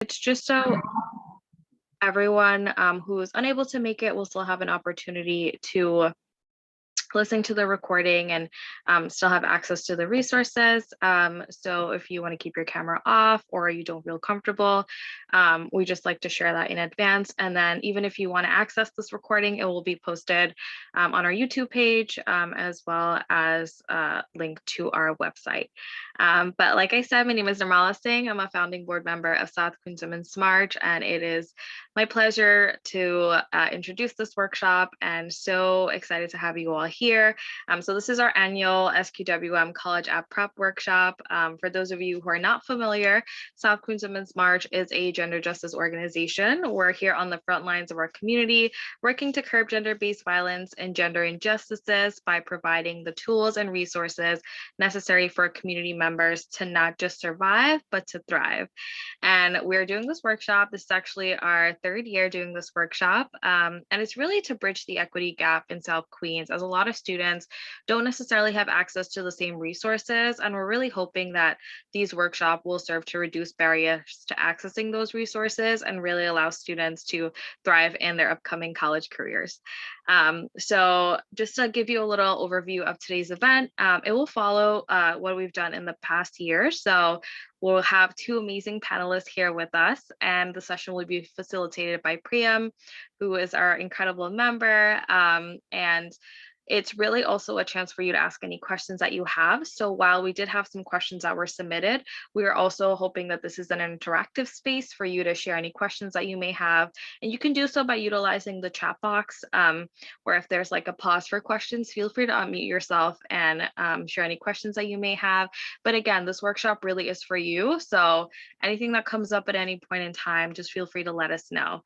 It's just so everyone who is unable to make it will still have an opportunity to listen to the recording and still have access to the resources. So if you want to keep your camera off or you don't feel comfortable, we just like to share that in advance. And then even if you want to access this recording, it will be posted on our YouTube page as well as link to our website. But like I said, my name is Nirmala Singh. I'm a founding board member of South Queens Women's March, and it is my pleasure to introduce this workshop, and so excited to have you all here. So this is our annual SQWM College App Prep Workshop. For those of you who are not familiar, South Queens Women's March is a gender justice organization. We're here on the front lines of our community, working to curb gender-based violence and gender injustices by providing the tools and resources necessary for community members to not just survive, but to thrive. And we're doing this workshop. This is actually our third year doing this workshop. And it's really to bridge the equity gap in South Queens, as a lot of students don't necessarily have access to the same resources. And we're really hoping that these workshops will serve to reduce barriers to accessing those resources and really allow students to thrive in their upcoming college careers. So just to give you a little overview of today's event, it will follow what we've done in the past year. So we'll have two amazing panelists here with us, and the session will be facilitated by Priam, who is our incredible member. And it's really also a chance for you to ask any questions that you have. So while we did have some questions that were submitted, we are also hoping that this is an interactive space for you to share any questions that you may have. And you can do so by utilizing the chat box, where if there's like a pause for questions, feel free to unmute yourself and share any questions that you may have. But again, this workshop really is for you. So anything that comes up at any point in time, just feel free to let us know.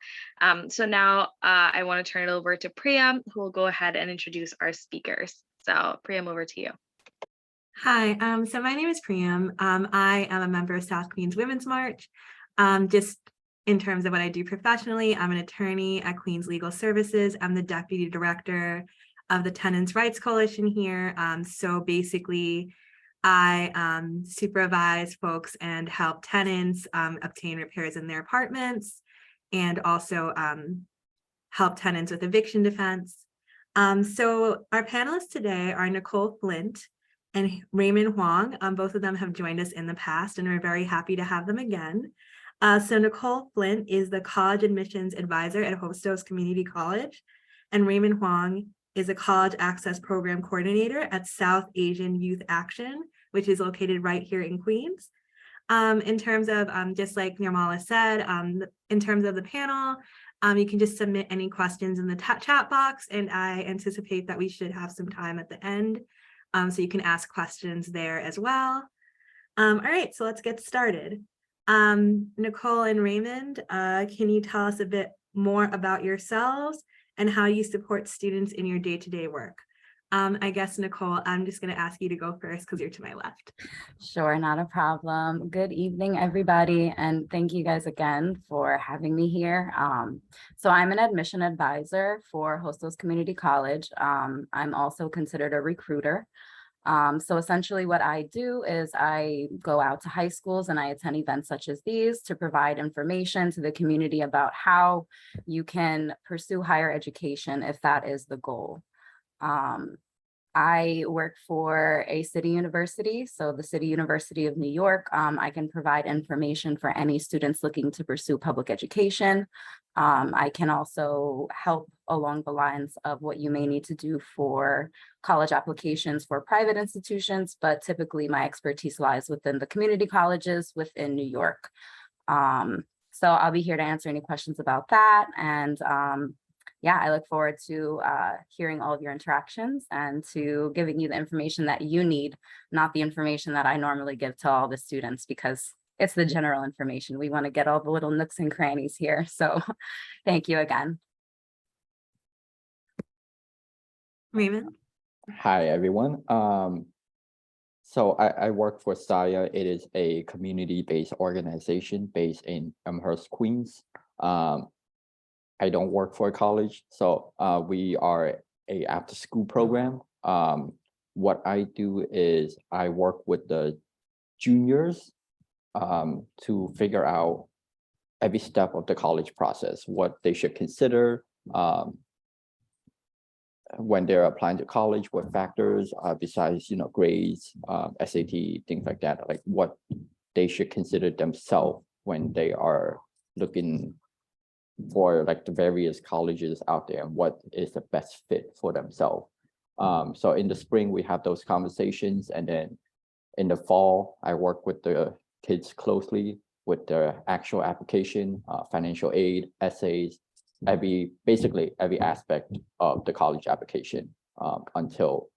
So now I want to turn it over to Priam, who will go ahead and introduce our speakers. So Priam, over to you. Hi, so my name is Priam. I am a member of South Queens Women's March. Just in terms of what I do professionally, I'm an attorney at Queens Legal Services. I'm the deputy director of the Tenants' Rights Coalition here. So basically, I supervise folks and help tenants obtain repairs in their apartments, and also help tenants with eviction defense. So our panelists today are Nicole, Flint, and Raymond, Huang. Both of them have joined us in the past, and we're very happy to have them again. So Nicole Flint is the college admissions advisor at Hostos Community College, and Raymond Huang is a college access program coordinator at South Asian Youth Action, which is located right here in Queens. In terms of, just like Nirmala said, in terms of the panel, you can just submit any questions in the chat box, and I anticipate that we should have some time at the end, so you can ask questions there as well. All right, so let's get started. Nicole and Raymond, can you tell us a bit more about yourselves and how you support students in your day-to-day work? I guess, Nicole, I'm just going to ask you to go first because you're to my left. Sure, not a problem. Good evening, everybody, and thank you guys again for having me here. So I'm an admission advisor for Hostos Community College. I'm also considered a recruiter. So essentially what I do is I go out to high schools and I attend events such as these to provide information to the community about how you can pursue higher education if that is the goal. I work for a city university, so the City University of New York. I can provide information for any students looking to pursue public education. I can also help along the lines of what you may need to do for college applications for private institutions, but typically my expertise lies within the community colleges within New York. So I'll be here to answer any questions about that. And yeah, I look forward to hearing all of your interactions and to giving you the information that you need, not the information that I normally give to all the students, because it's the general information. We want to get all the little nooks and crannies here. So thank you again. Raymond? Hi, everyone. So I work for SAYA. It is a community-based organization based in Amherst, Queens. I don't work for a college, so we are a after-school program. What I do is I work with the juniors to figure out every step of the college process, what they should consider when they're applying to college, what factors besides, you know, grades, SAT, things like that, like what they should consider themselves when they are looking for like the various colleges out there and what is the best fit for themselves. So in the spring, we have those conversations, and then in the fall, I work with the kids closely with their actual application, financial aid, essays, basically every aspect of the college application until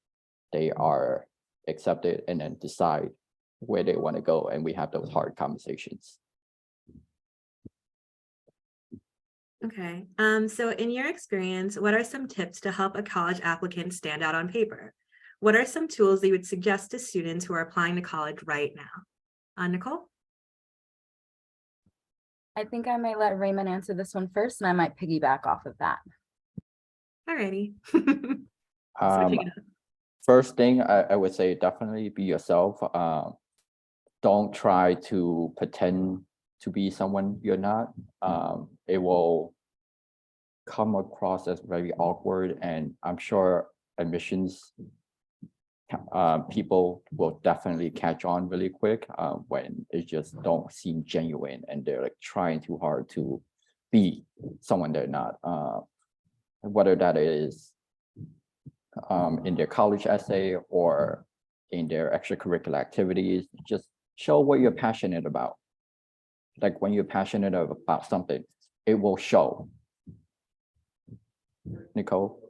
they are accepted, and then decide where they want to go. And we have those hard conversations. Okay, so in your experience, what are some tips to help a college applicant stand out on paper? What are some tools that you would suggest to students who are applying to college right now? Nicole? I think I may let Raymond answer this one first, and I might piggyback off of that. Alrighty. Um, Switching it up. First thing I would say, definitely be yourself. Don't try to pretend to be someone you're not. It will come across as very awkward, and I'm sure admissions people will definitely catch on really quick when it just don't seem genuine and they're like trying too hard to be someone they're not. Whether that is in their college essay or in their extracurricular activities, just show what you're passionate about. Like when you're passionate about something, it will show. Nicole?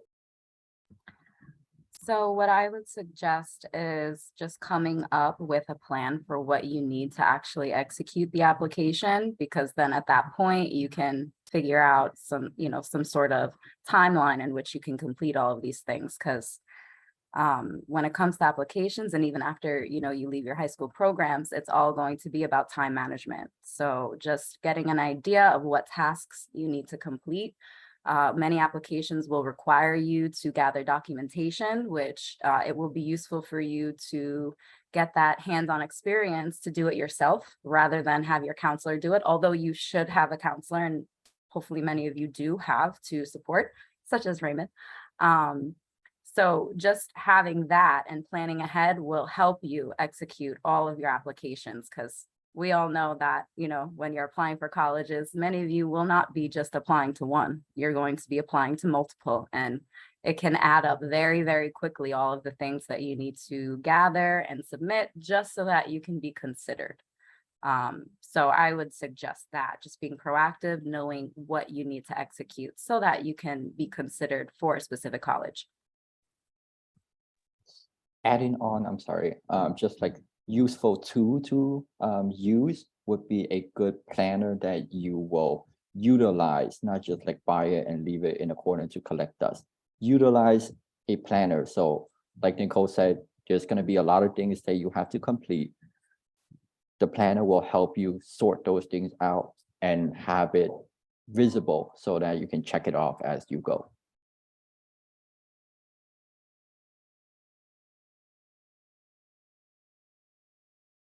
So what I would suggest is just coming up with a plan for what you need to actually execute the application, because then at that point you can figure out some, you know, some sort of timeline in which you can complete all of these things. Because when it comes to applications, and even after, you know, you leave your high school programs, it's all going to be about time management. So just getting an idea of what tasks you need to complete. Many applications will require you to gather documentation, which it will be useful for you to get that hands-on experience to do it yourself rather than have your counselor do it. Although you should have a counselor, and hopefully many of you do have to support, such as Raymond. So just having that and planning ahead will help you execute all of your applications, because we all know that, you know, when you're applying for colleges, many of you will not be just applying to one. You're going to be applying to multiple, and it can add up very, very quickly, all of the things that you need to gather and submit just so that you can be considered. So I would suggest that, just being proactive, knowing what you need to execute so that you can be considered for a specific college. Adding on, I'm sorry, just like useful tool to use would be a good planner that you will utilize, not just like buy it and leave it in a corner to collect dust. Utilize a planner. So like Nicole said, there's going to be a lot of things that you have to complete. The planner will help you sort those things out and have it visible so that you can check it off as you go.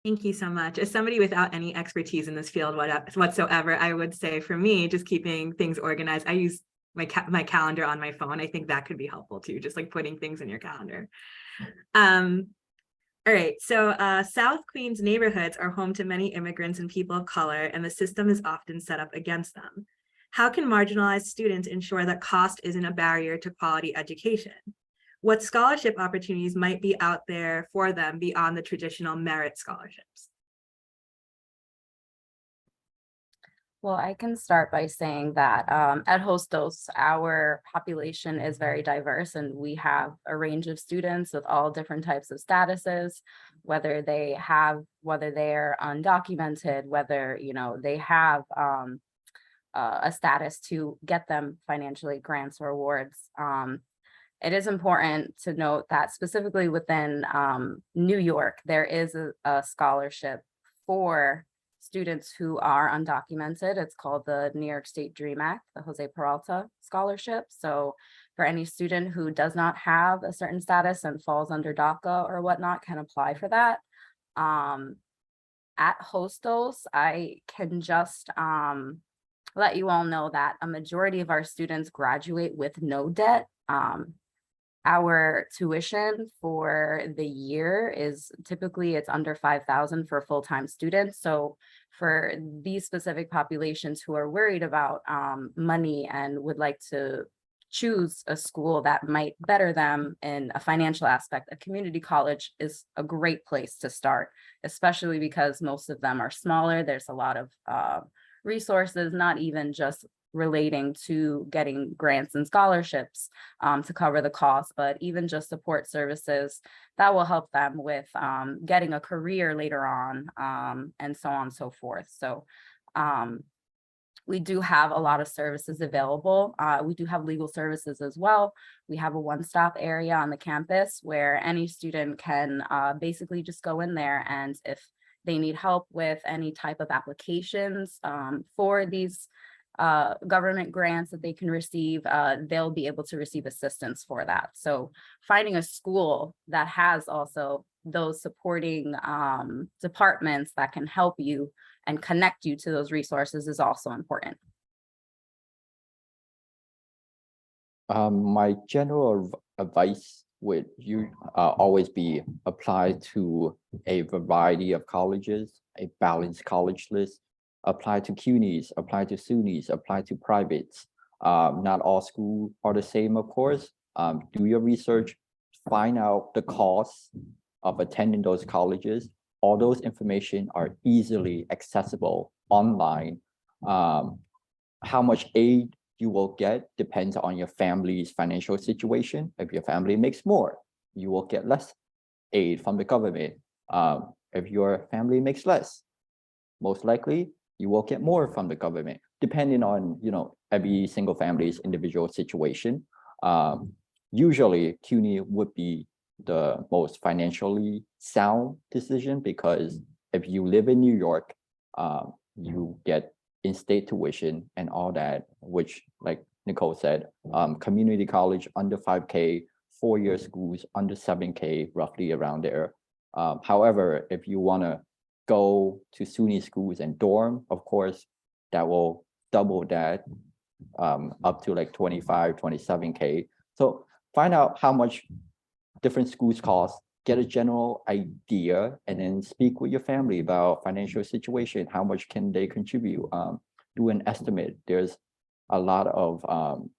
Thank you so much. As somebody without any expertise in this field whatsoever, I would say for me, just keeping things organized, I use my calendar on my phone. I think that could be helpful too, just like putting things in your calendar. All right, so South Queens neighborhoods are home to many immigrants and people of color, and the system is often set up against them. How can marginalized students ensure that cost isn't a barrier to quality education? What scholarship opportunities might be out there for them beyond the traditional merit scholarships? Well, I can start by saying that at Hostos, our population is very diverse, and we have a range of students with all different types of statuses, whether they're undocumented, whether, you know, they have a status to get them financially grants or awards. It is important to note that specifically within New York, there is a scholarship for students who are undocumented. It's called the New York State Dream Act, the Jose Peralta Scholarship. So for any student who does not have a certain status and falls under DACA or whatnot, can apply for that. At Hostos, I can just let you all know that a majority of our students graduate with no debt. Our tuition for the year is typically it's under $5,000 for full-time students. So for these specific populations who are worried about money and would like to choose a school that might better them in a financial aspect, a community college is a great place to start, especially because most of them are smaller. There's a lot of resources, not even just relating to getting grants and scholarships to cover the cost, but even just support services that will help them with getting a career later on, and so on and so forth. So we do have a lot of services available. We do have legal services as well. We have a one-stop area on the campus where any student can basically just go in there, and if they need help with any type of applications for these government grants that they can receive, they'll be able to receive assistance for that. So finding a school that has also those supporting departments that can help you and connect you to those resources is also important. My general advice would always be apply to a variety of colleges, a balanced college list. Apply to CUNYs, apply to SUNYs, apply to privates. Not all schools are the same, of course. Do your research, find out the costs of attending those colleges. All those information are easily accessible online. How much aid you will get depends on your family's financial situation. If your family makes more, you will get less aid from the government. If your family makes less, most likely you will get more from the government, depending on every single family's individual situation. Usually, CUNY would be the most financially sound decision, because if you live in New York, you get in-state tuition and all that, which, like Nicole said, community college under 5K, four-year schools under 7K, roughly around there. However, if you want to go to SUNY schools and dorm, of course, that will double that, up to like 25, 27K. So find out how much different schools cost, get a general idea, and then speak with your family about financial situation. How much can they contribute? Do an estimate. There's a lot of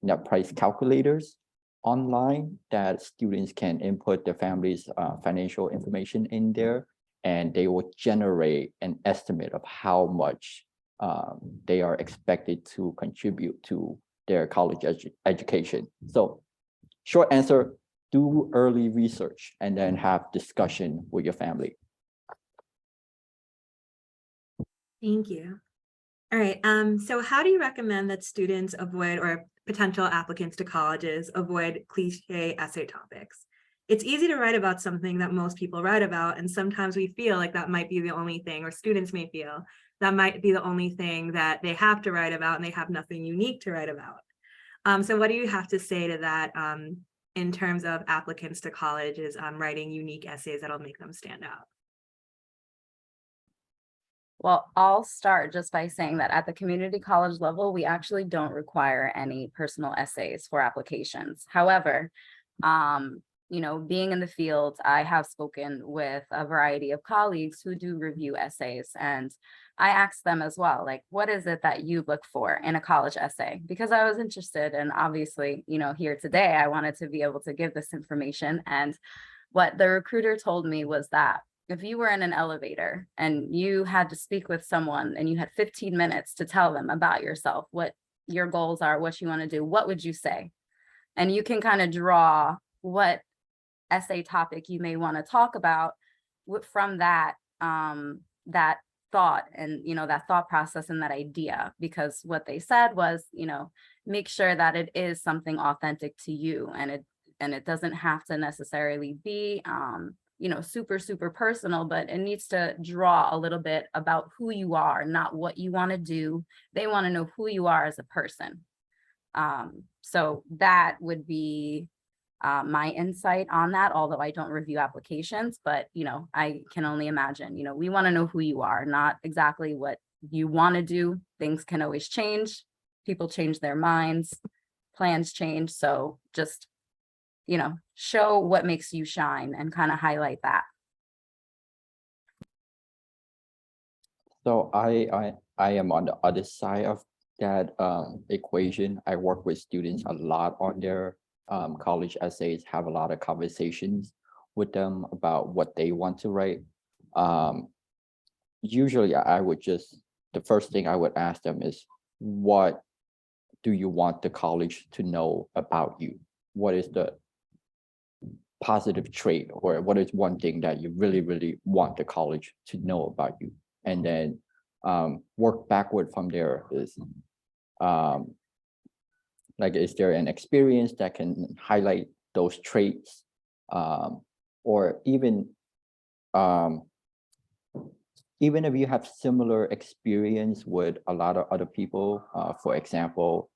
net price calculators online that students can input their family's financial information in there, and they will generate an estimate of how much they are expected to contribute to their college education. So short answer, do early research and then have discussion with your family. Thank you. All right, so how do you recommend that students avoid, or potential applicants to colleges avoid, cliche essay topics? It's easy to write about something that most people write about, and sometimes we feel like that might be the only thing, or students may feel that might be the only thing that they have to write about, and they have nothing unique to write about. So what do you have to say to that in terms of applicants to colleges writing unique essays that'll make them stand out? Well, I'll start just by saying that at the community college level, we actually don't require any personal essays for applications. However, being in the field, I have spoken with a variety of colleagues who do review essays, and I asked them as well, like, what is it that you look for in a college essay? Because I was interested, and obviously, here today, I wanted to be able to give this information. And what the recruiter told me was that if you were in an elevator and you had to speak with someone and you had 15 minutes to tell them about yourself, what your goals are, what you want to do, what would you say? And you can kind of draw what essay topic you may want to talk about from that that thought and that thought process and that idea. Because what they said was, make sure that it is something authentic to you, and it doesn't have to necessarily be super personal, but it needs to draw a little bit about who you are, not what you want to do. They want to know who you are as a person. So that would be my insight on that, although I don't review applications, but I can only imagine, we want to know who you are, not exactly what you want to do. Things can always change. people change their minds, plans change. So just, show what makes you shine and kind of highlight that. So I am on the other side of that equation. I work with students a lot on their college essays, have a lot of conversations with them about what they want to write. Usually I would the first thing I would ask them is, what do you want the college to know about you? What is the positive trait, or what is one thing that you really, really want the college to know about you? And then work backward from there is, like, is there an experience that can highlight those traits? Or even if you have similar experience with a lot of other people, for example,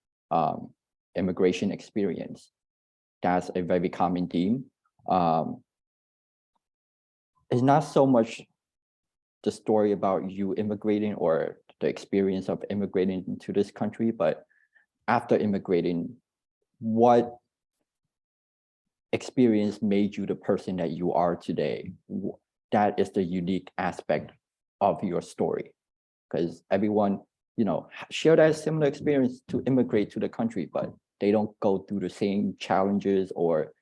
immigration experience, that's a very common theme. It's not so much the story about you immigrating or the experience of immigrating into this country, but after immigrating, what experience made you the person that you are today? That is the unique aspect of your story, because everyone, share that similar experience to immigrate to the country, but they don't go through the same challenges or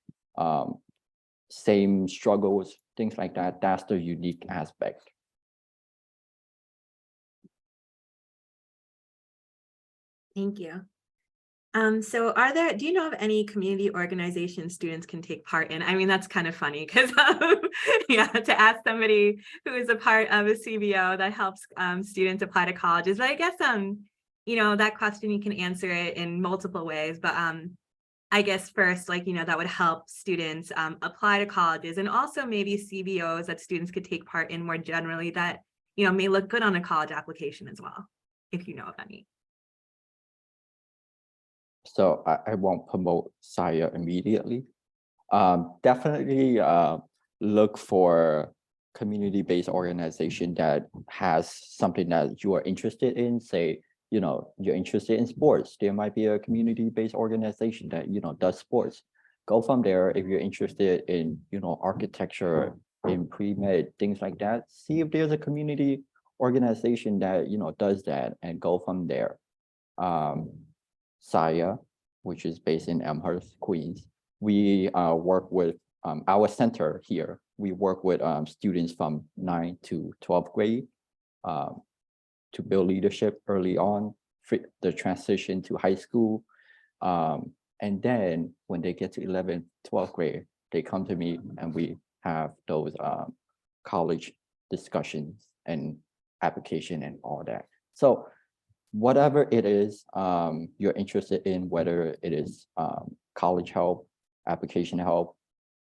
same struggles, things like that. That's the unique aspect. Thank you. So do you know of any community organizations students can take part in? I mean, that's kind of funny because, yeah, to ask somebody who is a part of a CBO that helps students apply to colleges, but I guess, that question, you can answer it in multiple ways, but I guess first, that would help students apply to colleges, and also maybe CBOs that students could take part in more generally that, may look good on a college application as well, if you know of any. So I won't promote SIA immediately. Definitely look for community-based organization that has something that you are interested in. Say, you're interested in sports. There might be a community-based organization that, does sports. Go from there. If you're interested in, architecture, in pre-med, things like that, see if there's a community organization that, does that, and go from there. SIA, which is based in Amherst, Queens. We work with our center here. We work with students from 9th to 12th grade to build leadership early on, the transition to high school. And then when they get to 11th, 12th grade, they come to me and we have those college discussions and application and all that. So whatever it is you're interested in, whether it is college help, application help,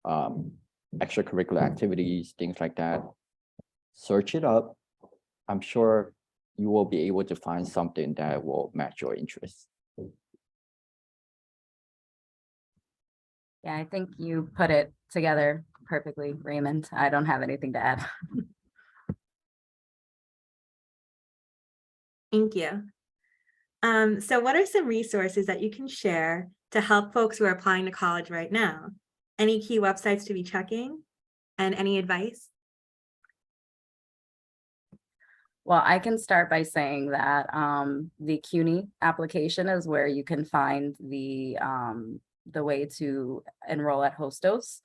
extracurricular activities, things like that, search it up. I'm sure you will be able to find something that will match your interests. Yeah, I think you put it together perfectly, Raymond. I don't have anything to add. Thank you. So what are some resources that you can share to help folks who are applying to college right now? Any key websites to be checking, and any advice? Well, I can start by saying that the CUNY application is where you can find the way to enroll at Hostos.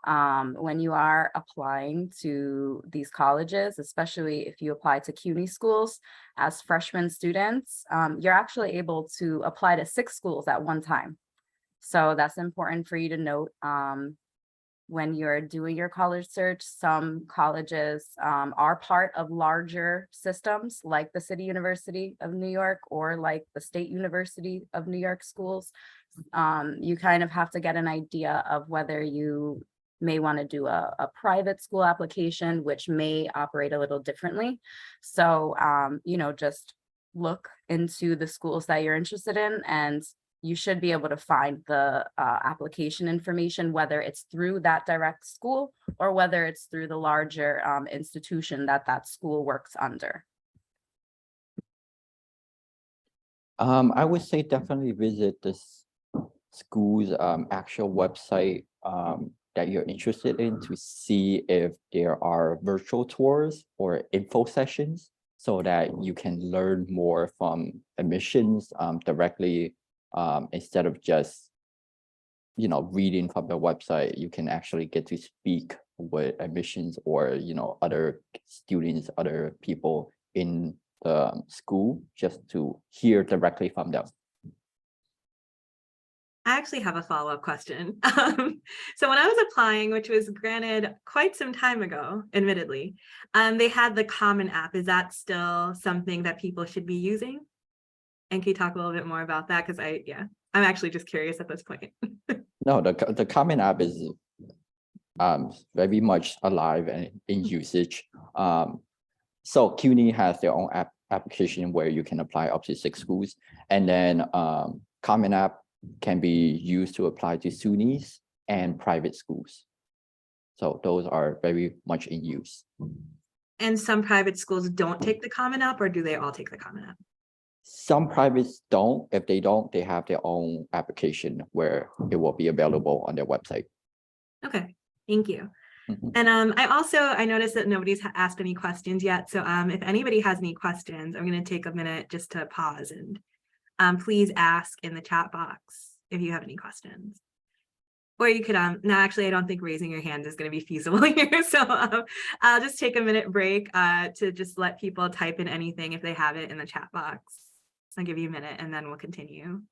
When you are applying to these colleges, especially if you apply to CUNY schools as freshman students, you're actually able to apply to 6 schools at one time. So that's important for you to note. When you're doing your college search, some colleges are part of larger systems like the City University of New York or like the State University of New York schools. You kind of have to get an idea of whether you may want to do a private school application, which may operate a little differently. So, just look into the schools that you're interested in, and you should be able to find the application information, whether it's through that direct school or whether it's through the larger institution that school works under. I would say definitely visit this school's actual website that you're interested in to see if there are virtual tours or info sessions so that you can learn more from admissions directly instead of just reading from the website. You can actually get to speak with admissions or other students, other people in the school just to hear directly from them. I actually have a follow-up question. So when I was applying, which was granted quite some time ago, admittedly, they had the Common App. Is that still something that people should be using? And can you talk a little bit more about that? Because I'm actually just curious at this point. No, the Common App is very much alive and in usage. So CUNY has their own application where you can apply up to 6 schools, and then Common App can be used to apply to SUNYs and private schools. So those are very much in use. And some private schools don't take the Common App, or do they all take the Common App? Some privates don't. If they don't, they have their own application where it will be available on their website. Okay, thank you. Mhm. And I noticed that nobody's asked any questions yet. So if anybody has any questions, I'm going to take a minute just to pause and please ask in the chat box if you have any questions. Or you could, no, actually, I don't think raising your hand is going to be feasible here. So I'll just take a minute break to just let people type in anything if they have it in the chat box. I'll give you a minute and then we'll continue.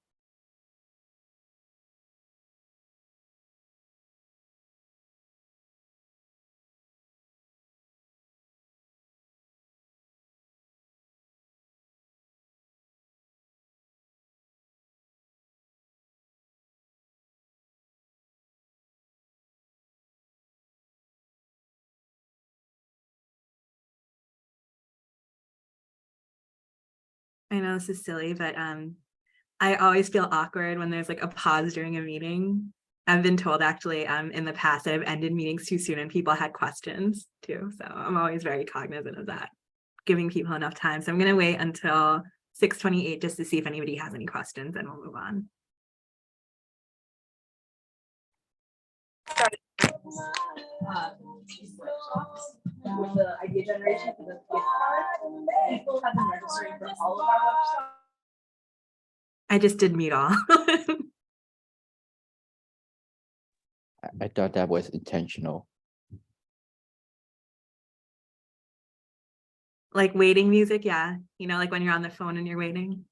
I know this is silly, but I always feel awkward when there's like a pause during a meeting. I've been told actually in the past that I've ended meetings too soon and people had questions too. So I'm always very cognizant of that, giving people enough time. So I'm going to wait until 6:28 just to see if anybody has any questions, and we'll move on. With the idea generation for the gift card, people have been registering for all of our websites. I just did meet all. I thought that was intentional. Like waiting music, yeah. You know, like when you're on the phone and you're waiting.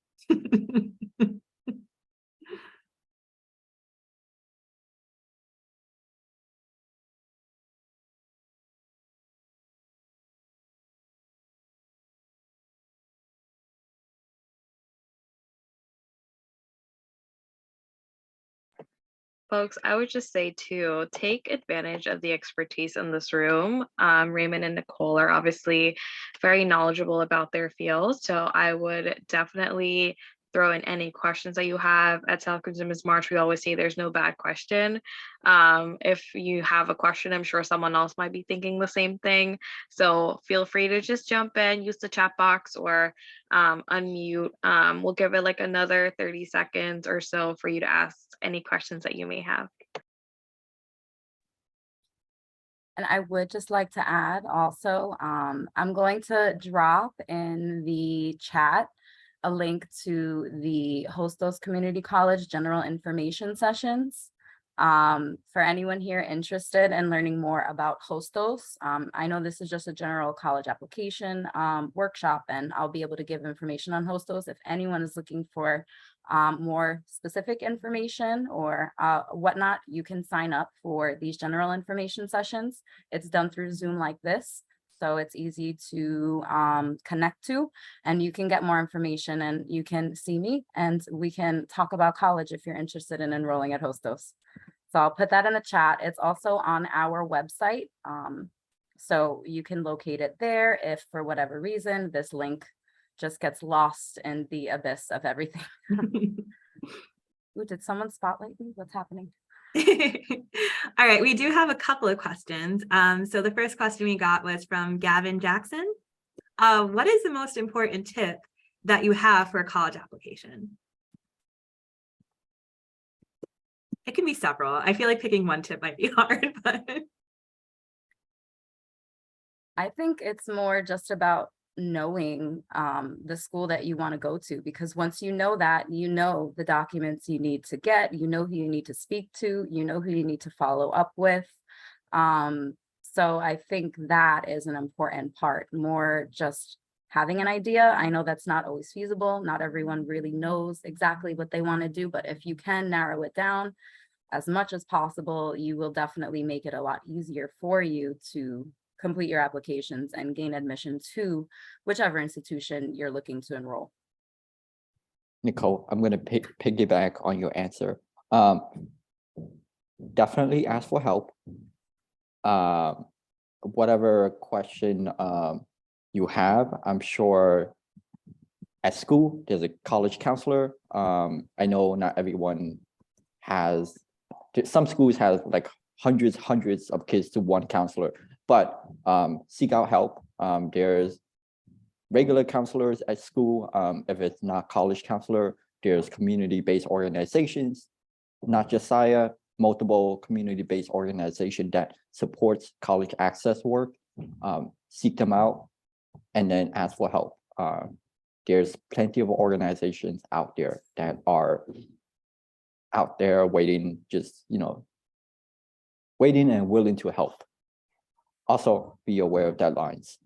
Folks, I would just say to take advantage of the expertise in this room. Raymond and Nicole are obviously very knowledgeable about their field. So I would definitely throw in any questions that you have. At South Consumers March, we always say there's no bad question. If you have a question, I'm sure someone else might be thinking the same thing. So feel free to just jump in, use the chat box, or unmute. We'll give it like another 30 seconds or so for you to ask any questions that you may have. And I would just like to add also, I'm going to drop in the chat a link to the Hostos Community College General Information Sessions. For anyone here interested in learning more about Hostos, I know this is just a general college application workshop, and I'll be able to give information on Hostos. If anyone is looking for more specific information or whatnot, you can sign up for these general information sessions. It's done through Zoom like this, so it's easy to connect to, and you can get more information and you can see me and we can talk about college if you're interested in enrolling at Hostos. So I'll put that in the chat. It's also on our website, so you can locate it there if for whatever reason this link just gets lost in the abyss of everything. Ooh, did someone spotlight me? What's happening? All right, we do have a couple of questions. So the first question we got was from Gavin Jackson. What is the most important tip that you have for a college application? It can be several. I feel like picking one tip might be hard, but I think it's more just about knowing the school that you want to go to, because once you know that, you know the documents you need to get, you know who you need to speak to, you know who you need to follow up with. So I think that is an important part, more just having an idea. I know that's not always feasible. Not everyone really knows exactly what they want to do, but if you can narrow it down as much as possible, you will definitely make it a lot easier for you to complete your applications and gain admission to whichever institution you're looking to enroll. Nicole, I'm going to piggyback on your answer. Definitely ask for help. Whatever question you have, I'm sure at school there's a college counselor. I know not everyone has, some schools have like hundreds of kids to one counselor, but seek out help. There's regular counselors at school. If it's not college counselor, there's community-based organizations, not just SIA, multiple community-based organization that supports college access work. Seek them out and then ask for help. There's plenty of organizations out there that are out there waiting, just, waiting and willing to help. Also be aware of deadlines.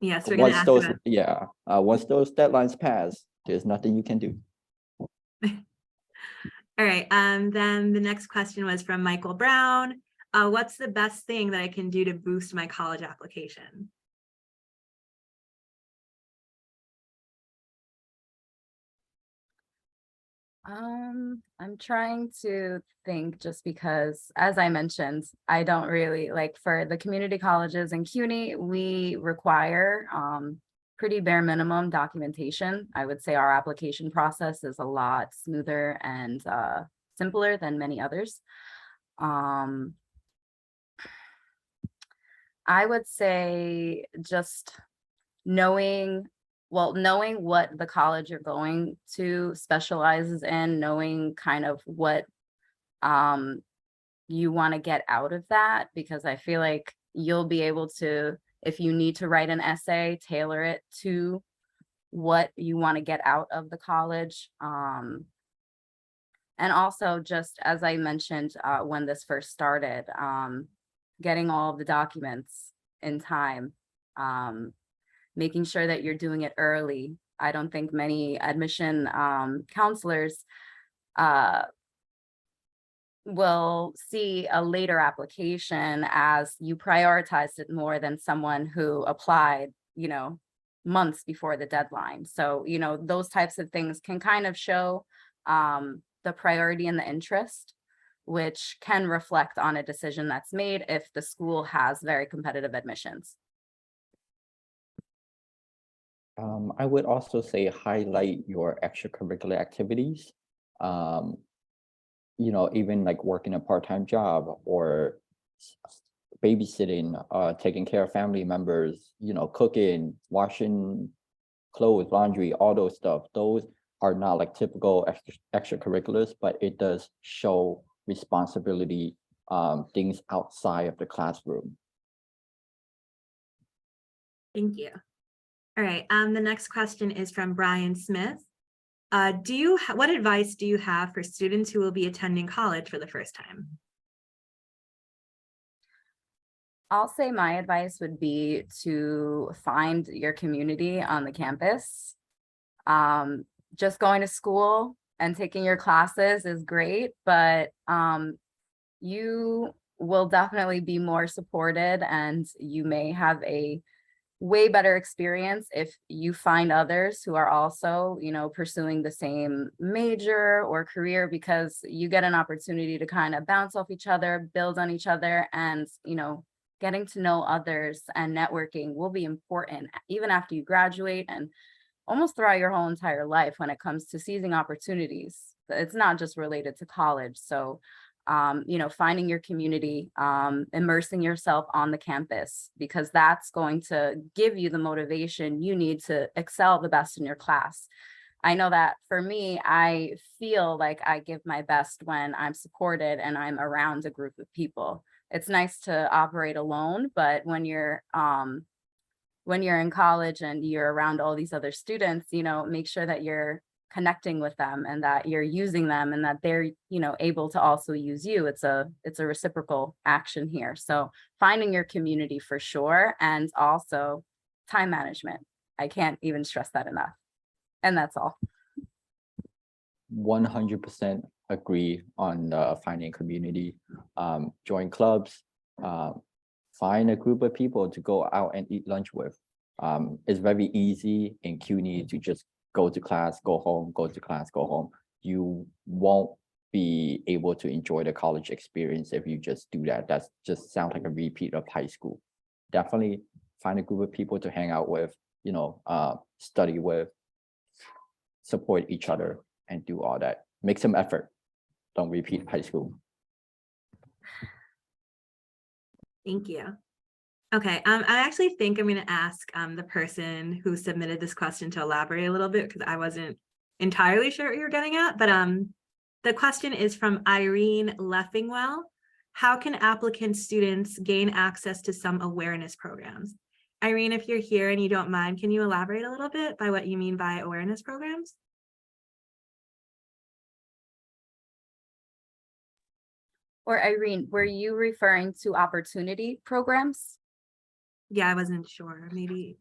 yes, we're going to Once ask those, about. once those deadlines pass, there's nothing you can do. All right. Then the next question was from Michael Brown. What's the best thing that I can do to boost my college application? I'm trying to think, just because, as I mentioned, I don't really like, for the community colleges in CUNY, we require pretty bare minimum documentation. I would say our application process is a lot smoother and simpler than many others. I would say just knowing what the college you're going to specializes in, knowing kind of what you want to get out of that, because I feel like you'll be able to, if you need to write an essay, tailor it to what you want to get out of the college. And also, just as I mentioned when this first started, getting all of the documents in time, making sure that you're doing it early. I don't think many admission counselors will see a later application as you prioritized it more than someone who applied, months before the deadline. So, those types of things can kind of show the priority and the interest, which can reflect on a decision that's made if the school has very competitive admissions. I would also say highlight your extracurricular activities. Even like working a part-time job or babysitting, taking care of family members, cooking, washing clothes, laundry, all those stuff. Those are not like typical extracurriculars, but it does show responsibility, things outside of the classroom. Thank you. All right. The next question is from Brian Smith. What advice do you have for students who will be attending college for the first time? I'll say my advice would be to find your community on the campus. Just going to school and taking your classes is great, but you will definitely be more supported, and you may have a way better experience if you find others who are also, pursuing the same major or career, because you get an opportunity to kind of bounce off each other, build on each other, and, getting to know others and networking will be important even after you graduate and almost throughout your whole entire life when it comes to seizing opportunities. It's not just related to college. So finding your community, immersing yourself on the campus, because that's going to give you the motivation you need to excel the best in your class. I know that for me, I feel like I give my best when I'm supported and I'm around a group of people. It's nice to operate alone, but when you're in college and you're around all these other students, make sure that you're connecting with them and that you're using them and that they're, able to also use you. It's a reciprocal action here. So finding your community for sure. And also time management. I can't even stress that enough. And that's all. 100% agree on finding community. Join clubs, find a group of people to go out and eat lunch with. It's very easy in CUNY to just go to class, go home, go to class, go home. You won't be able to enjoy the college experience if you just do that. That just sounds like a repeat of high school. Definitely find a group of people to hang out with, study with, support each other, and do all that. Make some effort. Don't repeat high school. Thank you. Okay, I actually think I'm going to ask the person who submitted this question to elaborate a little bit, because I wasn't entirely sure what you were getting at. But the question is from Irene Leffingwell. How can applicant students gain access to some awareness programs? Irene, if you're here and you don't mind, can you elaborate a little bit by what you mean by awareness programs? Or Irene, were you referring to opportunity programs? Yeah, I wasn't sure. Maybe.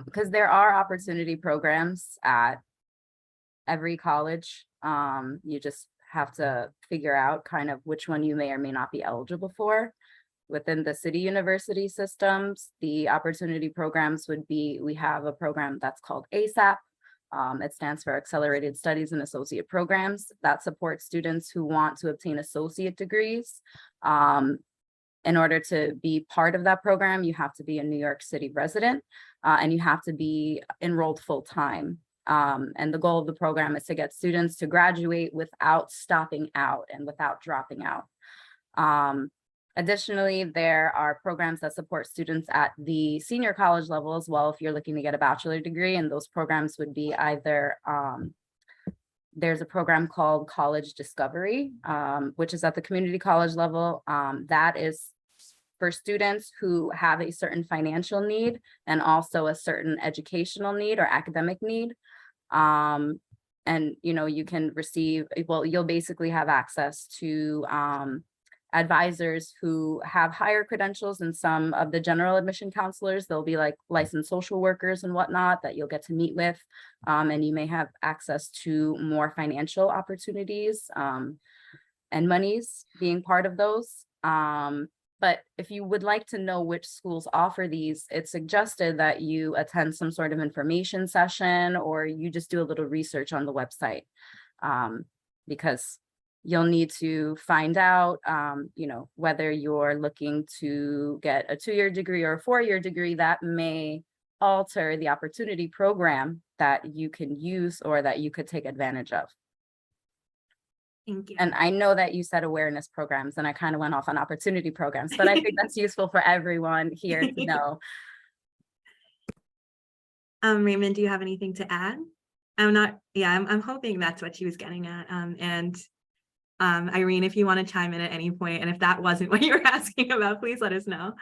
Because there are opportunity programs at every college. You just have to figure out kind of which one you may or may not be eligible for. Within the city university systems, the opportunity programs would be, we have a program that's called ASAP. It stands for Accelerated Studies and Associate Programs, that supports students who want to obtain associate degrees. In order to be part of that program, you have to be a New York City resident and you have to be enrolled full-time. And the goal of the program is to get students to graduate without stopping out and without dropping out. Additionally, there are programs that support students at the senior college level as well, if you're looking to get a bachelor degree, and those programs would be either, there's a program called College Discovery, which is at the community college level. That is for students who have a certain financial need and also a certain educational need or academic need. And, you can receive, well, you'll basically have access to advisors who have higher credentials than some of the general admission counselors. They'll be like licensed social workers and whatnot that you'll get to meet with. And you may have access to more financial opportunities and monies being part of those. But if you would like to know which schools offer these, it's suggested that you attend some sort of information session or you just do a little research on the website, because you'll need to find out, whether you're looking to get a 2-year degree or a 4-year degree. That may alter the opportunity program that you can use or that you could take advantage of. Thank you. And I know that you said awareness programs and I kind of went off on opportunity programs, but I think that's useful for everyone here to know. Raymond, do you have anything to add? I'm hoping that's what she was getting at. Irene, if you want to chime in at any point, and if that wasn't what you were asking about, please let us know.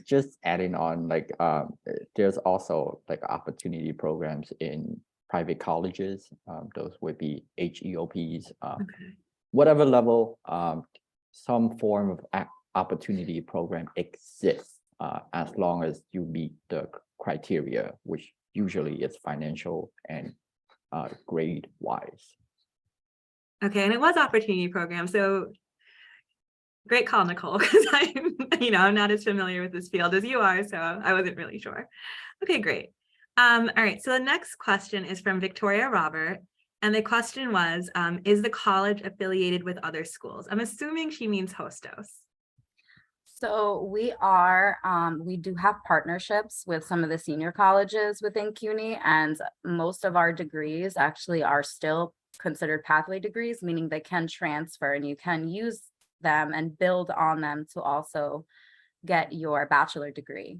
Just adding on, there's also opportunity programs in private colleges. Those would be HEOPs, Okay. whatever level, some form of opportunity program exists as long as you meet the criteria, which usually is financial and grade wise. Okay, and it was opportunity program. So great call, Nicole, because I'm not as familiar with this field as you are, so I wasn't really sure. Okay, great. All right, so the next question is from Victoria Robert, and the question was, is the college affiliated with other schools? I'm assuming she means Hostos. So we do have partnerships with some of the senior colleges within CUNY, and most of our degrees actually are still considered pathway degrees, meaning they can transfer and you can use them and build on them to also get your bachelor degree.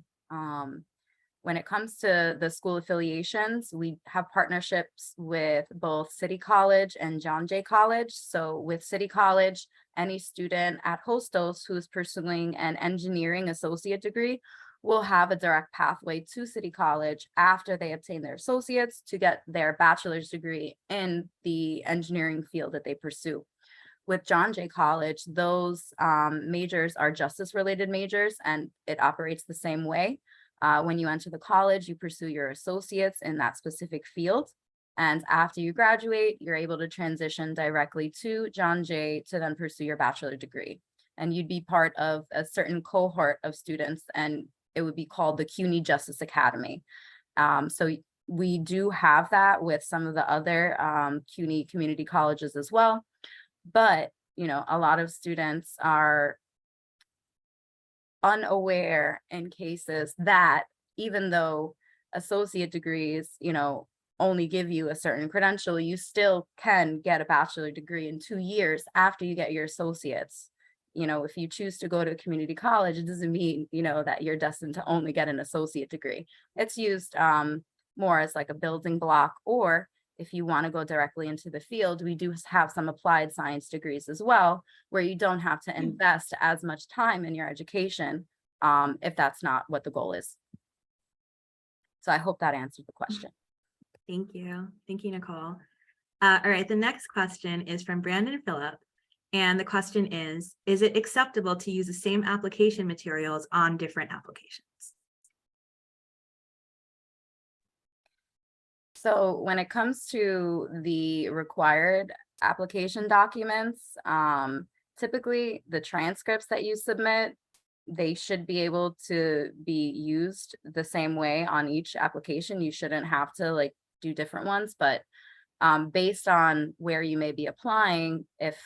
When it comes to the school affiliations, we have partnerships with both City College and John Jay College. So with City College, any student at Hostos who is pursuing an engineering associate degree will have a direct pathway to City College after they obtain their associates to get their bachelor's degree in the engineering field that they pursue. With John Jay College, those majors are justice-related majors, and it operates the same way. When you enter the college, you pursue your associates in that specific field. And after you graduate, you're able to transition directly to John Jay to then pursue your bachelor degree. And you'd be part of a certain cohort of students, and it would be called the CUNY Justice Academy. So we do have that with some of the other CUNY community colleges as well. But, you know, a lot of students are unaware in cases that even though associate degrees, you know, only give you a certain credential, you still can get a bachelor degree in 2 years after you get your associates. You know, if you choose to go to a community college, it doesn't mean, you know, that you're destined to only get an associate degree. It's used more as like a building block, or if you want to go directly into the field, we do have some applied science degrees as well, where you don't have to invest as much time in your education if that's not what the goal is. So I hope that answered the question. Thank you. Thank you, Nicole. All right, the next question is from Brandon Phillip. And the question is it acceptable to use the same application materials on different applications? So when it comes to the required application documents, typically the transcripts that you submit, they should be able to be used the same way on each application. You shouldn't have to like do different ones, but based on where you may be applying, if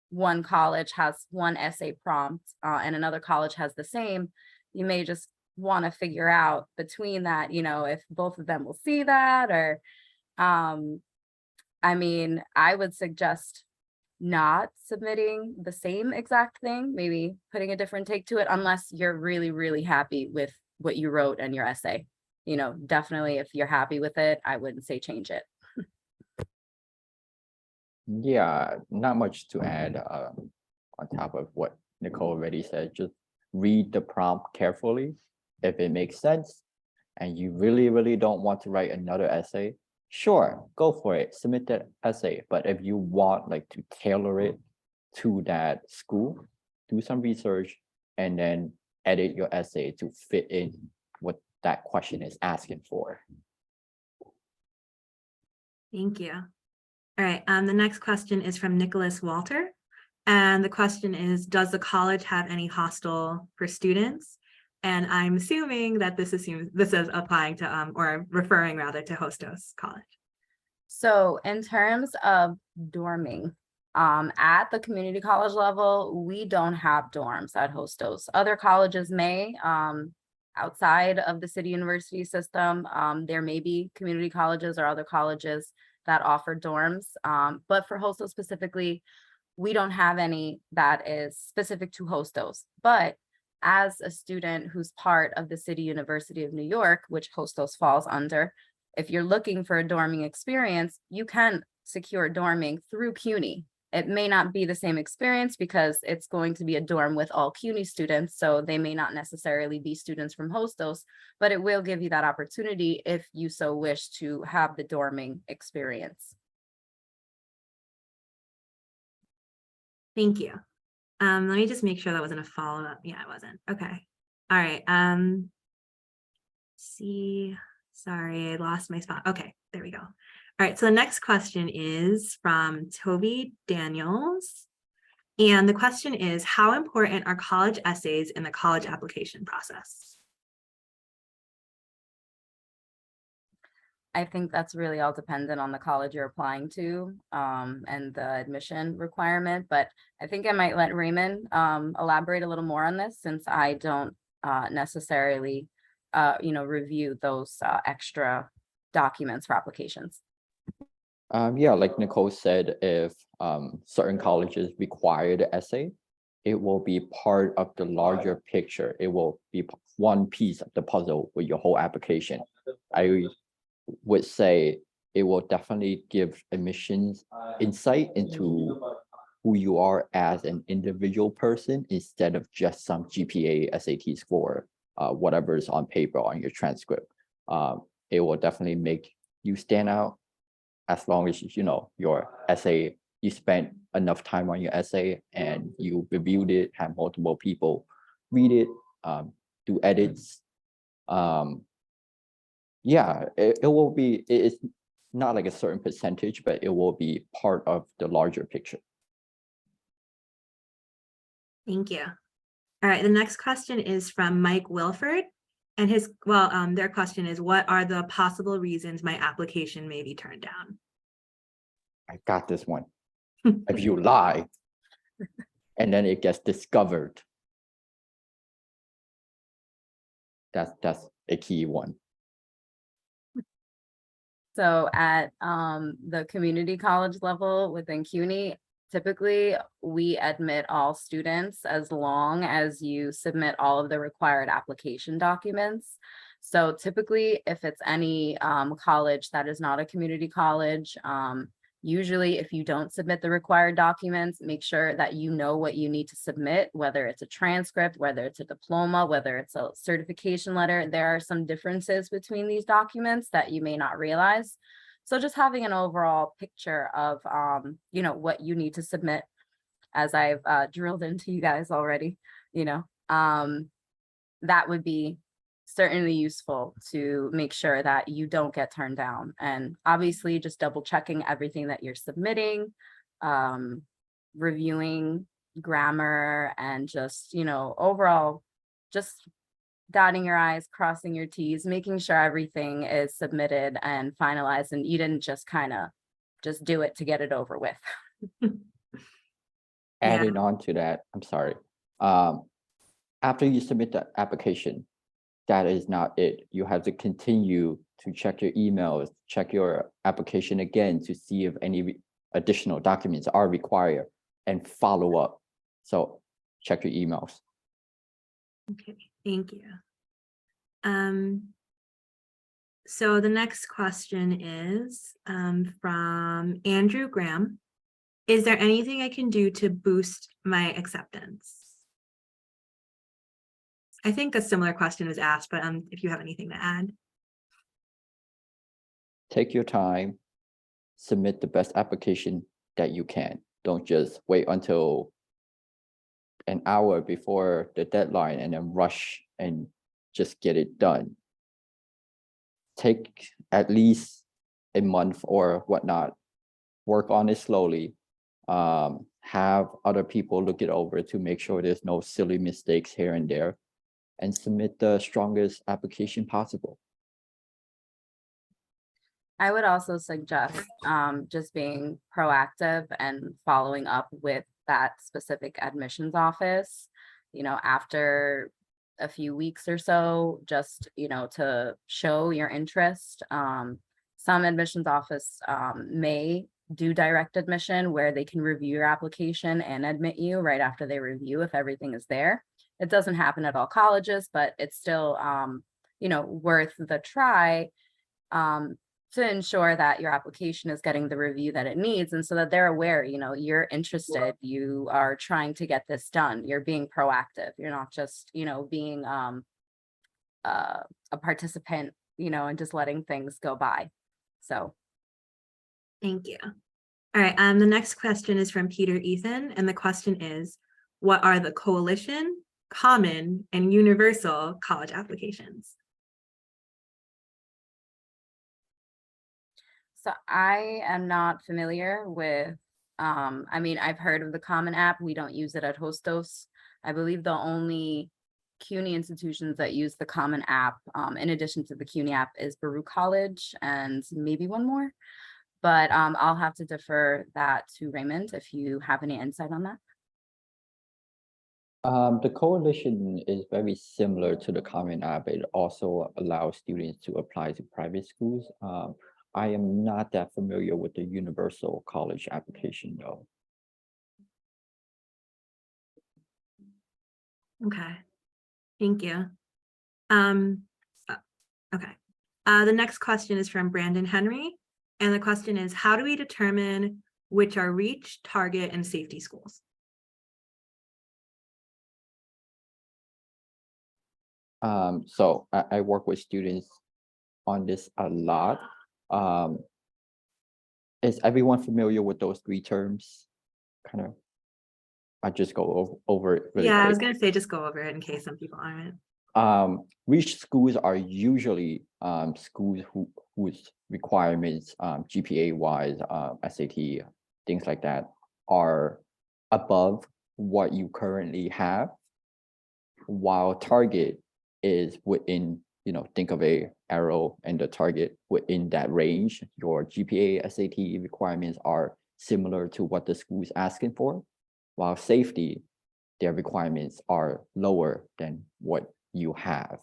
one college has one essay prompt and another college has the same, you may just want to figure out between that, you know, if both of them will see that, or I mean, I would suggest not submitting the same exact thing, maybe putting a different take to it, unless you're really, really happy with what you wrote in your essay. You know, definitely if you're happy with it, I wouldn't say change it. Yeah, not much to add on top of what Nicole already said. Just read the prompt carefully. If it makes sense and you really, really don't want to write another essay, sure, go for it, submit that essay. But if you want like to tailor it to that school, do some research and then edit your essay to fit in what that question is asking for. Thank you. All right, the next question is from Nicholas Walter. And the question is, does the college have any hostel for students? And I'm assuming that this is applying to or referring rather to Hostos College. So in terms of dorming, at the community college level, we don't have dorms at Hostos. Other colleges may, outside of the city university system, there may be community colleges or other colleges that offer dorms. But for Hostos specifically, we don't have any that is specific to Hostos. But as a student who's part of the City University of New York, which Hostos falls under, if you're looking for a dorming experience, you can secure dorming through CUNY. It may not be the same experience because it's going to be a dorm with all CUNY students, so they may not necessarily be students from Hostos, but it will give you that opportunity if you so wish to have the dorming experience. Thank you. Let me just make sure that wasn't a follow-up. Yeah, it wasn't. Okay. All right. See, sorry, I lost my spot. Okay, there we go. All right, so the next question is from Toby Daniels. And the question is, how important are college essays in the college application process? I think that's really all dependent on the college you're applying to, and the admission requirement, but I think I might let Raymond, elaborate a little more on this, since I don't, necessarily, review those, extra documents for applications. Yeah, like Nicole said, if certain colleges require the essay, it will be part of the larger picture. It will be one piece of the puzzle with your whole application. I would say it will definitely give admissions insight into who you are as an individual person instead of just some GPA, SAT score, whatever is on paper on your transcript. It will definitely make you stand out as long as your essay, you spent enough time on your essay and you reviewed it, have multiple people read it, do edits. Yeah, it will be, it's not like a certain percentage, but it will be part of the larger picture. Thank you. All right, the next question is from Mike Wilford. And their question is, what are the possible reasons my application may be turned down? I got this one. If you lie, and then it gets discovered, that's a key one. So at the community college level within CUNY, typically we admit all students as long as you submit all of the required application documents. So typically, if it's any college that is not a community college, usually if you don't submit the required documents, make sure that you know what you need to submit, whether it's a transcript, whether it's a diploma, whether it's a certification letter. There are some differences between these documents that you may not realize. So just having an overall picture of, what you need to submit, as I've drilled into you guys already, that would be certainly useful to make sure that you don't get turned down. And obviously just double checking everything that you're submitting, reviewing grammar, and just, overall, just dotting your I's, crossing your T's, making sure everything is submitted and finalized, and you didn't just kind of just do it to get it over with. Adding on to that, I'm sorry. After you submit the application, that is not it. You have to continue to check your emails, check your application again to see if any additional documents are required, and follow up. So check your emails. Okay, thank you. So the next question is from Andrew Graham. Is there anything I can do to boost my acceptance? I think a similar question was asked, but if you have anything to add. Take your time, submit the best application that you can. Don't just wait until an hour before the deadline and then rush and just get it done. Take at least a month or whatnot, work on it slowly, have other people look it over to make sure there's no silly mistakes here and there, and submit the strongest application possible. I would also suggest just being proactive and following up with that specific admissions office, after a few weeks or so, just, to show your interest. Some admissions office may do direct admission where they can review your application and admit you right after they review if everything is there. It doesn't happen at all colleges, but it's still, worth the try to ensure that your application is getting the review that it needs, and so that they're aware, you're interested, you are trying to get this done, you're being proactive, you're not just, being a participant, and just letting things go by. So. Thank you. All right, the next question is from Peter Ethan, and the question is, what are the coalition, common, and universal college applications? So I am not familiar with, I've heard of the Common app. We don't use it at Hostos. I believe the only CUNY institutions that use the Common App, in addition to the CUNY app, is Baruch College and maybe one more. But I'll have to defer that to Raymond if you have any insight on that. The coalition is very similar to the Common App. It also allows students to apply to private schools. I am not that familiar with the universal college application though. Okay, thank you. Okay, the next question is from Brandon Henry. And the question is, how do we determine which are reach, target, and safety schools? So I work with students on this a lot. Is everyone familiar with those three terms? Kind of, I just go over it really Yeah, I was quick. gonna say, just go over it in case some people aren't. Reach schools are usually schools whose requirements, GPA wise, SAT, things like that, are above what you currently have, while target is within, think of a arrow and the target within that range. Your GPA, SAT requirements are similar to what the school is asking for, while safety, their requirements are lower than what you have.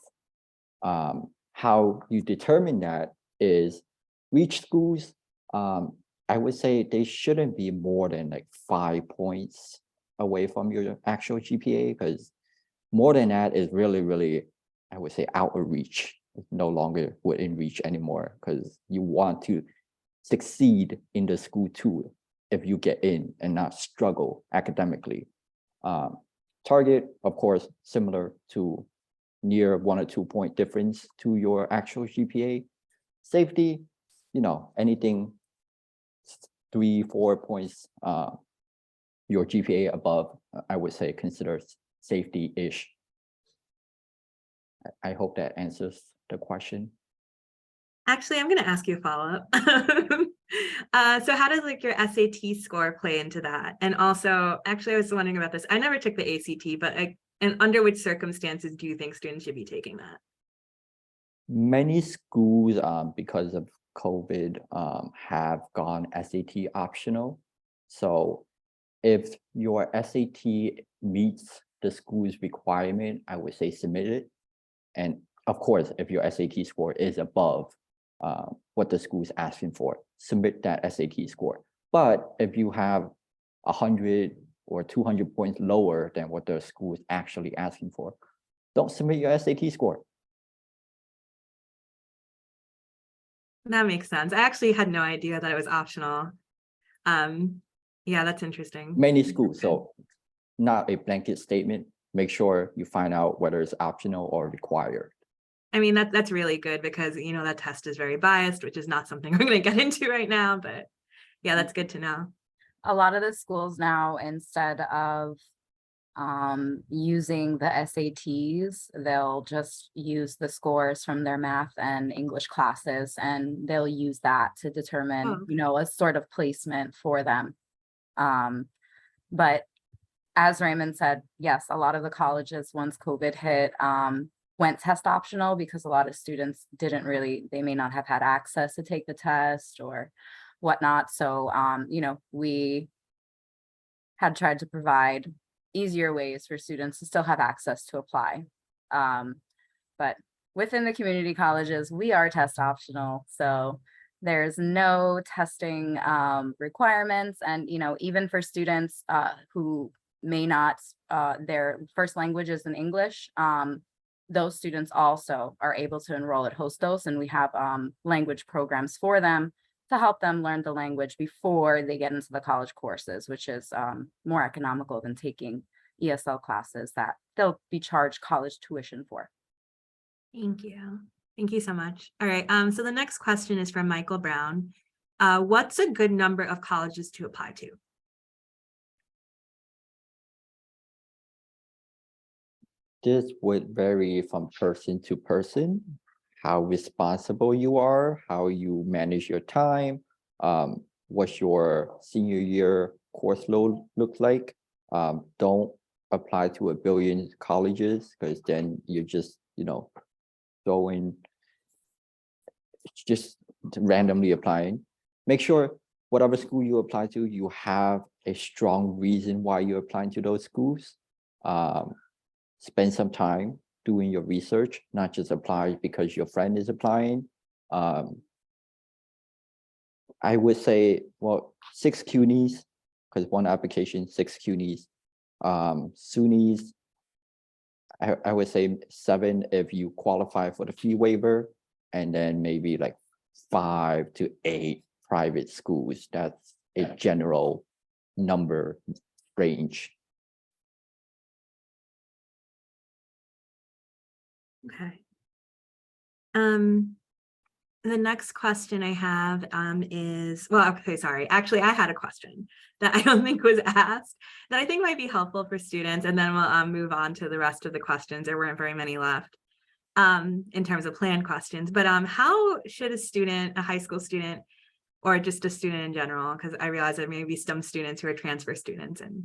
How you determine that is reach schools. I would say they shouldn't be more than like 5 points away from your actual GPA, because more than that is really, I would say, out of reach. It's no longer within reach anymore, because you want to succeed in the school too if you get in and not struggle academically. Target, of course, similar to near 1 or 2 point difference to your actual GPA. Safety, anything 3, 4 points your GPA above, I would say consider safety-ish. I hope that answers the question. Actually, I'm gonna ask you a follow-up. So how does like your SAT score play into that? And also, actually, I was wondering about this. I never took the ACT, but and under which circumstances do you think students should be taking that? Many schools, because of COVID, have gone SAT optional. So if your SAT meets the school's requirement, I would say submit it. And of course, if your SAT score is above what the school is asking for, submit that SAT score. But if you have 100 or 200 points lower than what the school is actually asking for, don't submit your SAT score. That makes sense. I actually had no idea that it was optional. Yeah, that's interesting. Many schools, so not a blanket statement. Make sure you find out whether it's optional or required. I mean, that's really good because, that test is very biased, which is not something we're going to get into right now, but yeah, that's good to know. A lot of the schools now, instead of using the SATs, they'll just use the scores from their math and English classes, and they'll use that to determine, a sort of placement for them. But as Raymond said, yes, a lot of the colleges, once COVID hit, went test optional because a lot of students they may not have had access to take the test or whatnot. So, we had tried to provide easier ways for students to still have access to apply. But within the community colleges, we are test optional. So there's no testing requirements. And, even for students who may not, their first language is in English, those students also are able to enroll at Hostos, and we have language programs for them to help them learn the language before they get into the college courses, which is more economical than taking ESL classes that they'll be charged college tuition for. Thank you. Thank you so much. All right. So the next question is from Michael Brown. What's a good number of colleges to apply to? This would vary from person to person, how responsible you are, how you manage your time, what your senior year course load looks like. Don't apply to a billion colleges, because then you're just, throwing, just randomly applying. Make sure whatever school you apply to, you have a strong reason why you're applying to those schools. Spend some time doing your research, not just apply because your friend is applying. I would say, well, 6 CUNYs, because one application, 6 CUNYs. SUNYs, I would say 7 if you qualify for the fee waiver, and then maybe like 5 to 8 private schools. That's a general number range. Okay. The next question I have is, well, okay, sorry. Actually, I had a question that I don't think was asked that I think might be helpful for students, and then we'll move on to the rest of the questions. There weren't very many left in terms of planned questions, but how should a student, a high school student, or just a student in general, because I realize there may be some students who are transfer students, and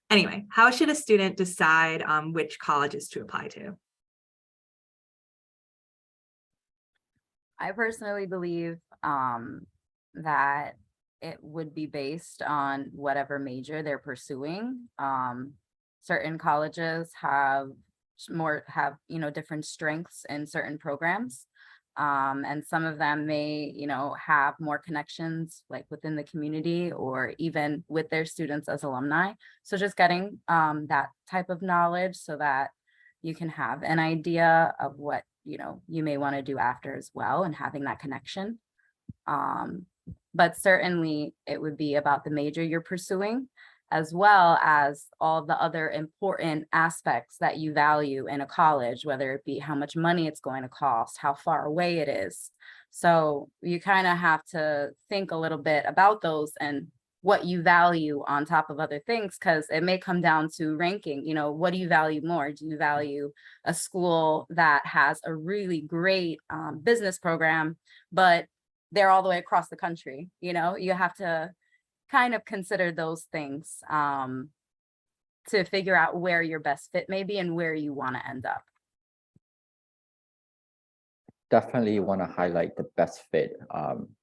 anyway, how should a student decide which colleges to apply to? I personally believe that it would be based on whatever major they're pursuing. Certain colleges have different strengths in certain programs. And some of them may, have more connections like within the community or even with their students as alumni. So just getting that type of knowledge so that you can have an idea of what you may want to do after as well, and having that connection. But certainly it would be about the major you're pursuing, as well as all the other important aspects that you value in a college, whether it be how much money it's going to cost, how far away it is. So you kind of have to think a little bit about those and what you value on top of other things, because it may come down to ranking. What do you value more? Do you value a school that has a really great business program, but they're all the way across the country? You have to kind of consider those things to figure out where your best fit may be and where you want to end up. Definitely want to highlight the best fit.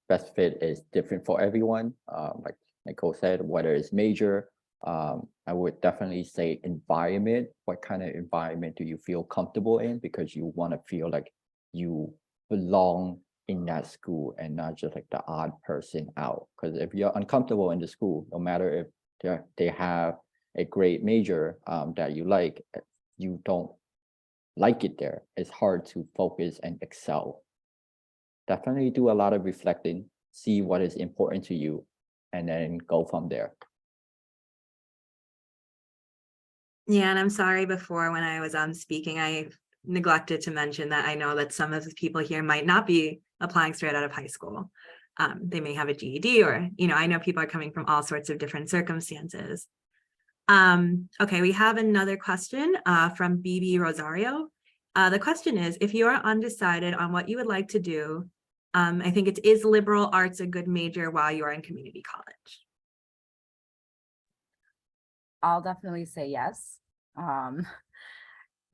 Best fit is different for everyone. Like Nicole said, whether it's major, I would definitely say environment. What kind of environment do you feel comfortable in? Because you want to feel like you belong in that school and not just like the odd person out. Because if you're uncomfortable in the school, no matter if they have a great major that you like, you don't like it there, it's hard to focus and excel. Definitely do a lot of reflecting, see what is important to you, and then go from there. Yeah, and I'm sorry, before when I was speaking, I neglected to mention that I know that some of the people here might not be applying straight out of high school. They may have a GED, or, I know people are coming from all sorts of different circumstances. Okay, we have another question from BB Rosario. The question is, if you are undecided on what you would like to do, I think is liberal arts a good major while you are in community college? I'll definitely say yes.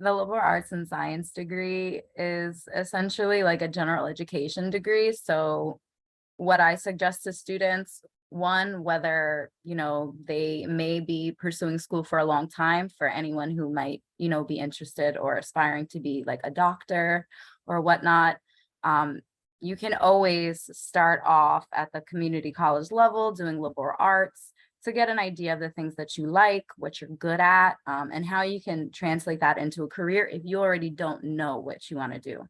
The liberal arts and science degree is essentially like a general education degree. So what I suggest to students, one, whether, they may be pursuing school for a long time, for anyone who might, be interested or aspiring to be like a doctor or whatnot, you can always start off at the community college level doing liberal arts to get an idea of the things that you like, what you're good at, and how you can translate that into a career if you already don't know what you want to do.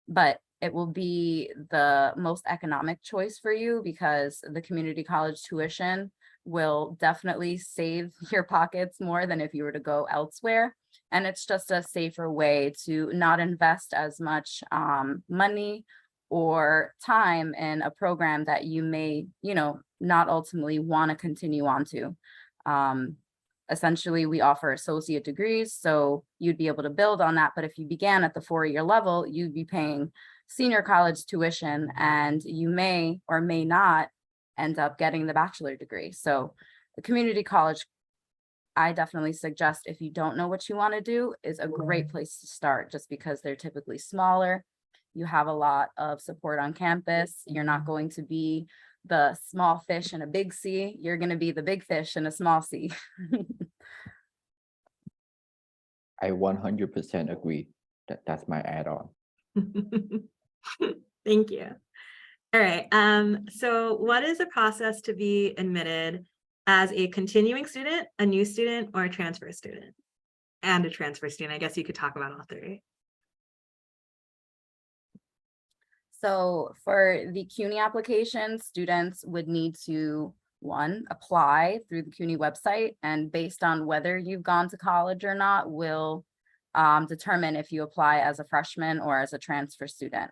But it will be the most economic choice for you, because the community college tuition will definitely save your pockets more than if you were to go elsewhere. And it's just a safer way to not invest as much money or time in a program that you may, not ultimately want to continue on to. Essentially, we offer associate degrees, so you'd be able to build on that. But if you began at the 4-year level, you'd be paying senior college tuition, and you may or may not end up getting the bachelor degree. So the community college I definitely suggest, if you don't know what you want to do, is a great place to start, just because they're typically smaller. You have a lot of support on campus. You're not going to be the small fish in a big sea. You're going to be the big fish in a small sea. I 100% agree. That's my add-on. Thank you. All right. So what is the process to be admitted as a continuing student, a new student, or a transfer student? And a transfer student. I guess you could talk about all three. So for the CUNY application, students would need to, one, apply through the CUNY website, and based on whether you've gone to college or not will determine if you apply as a freshman or as a transfer student.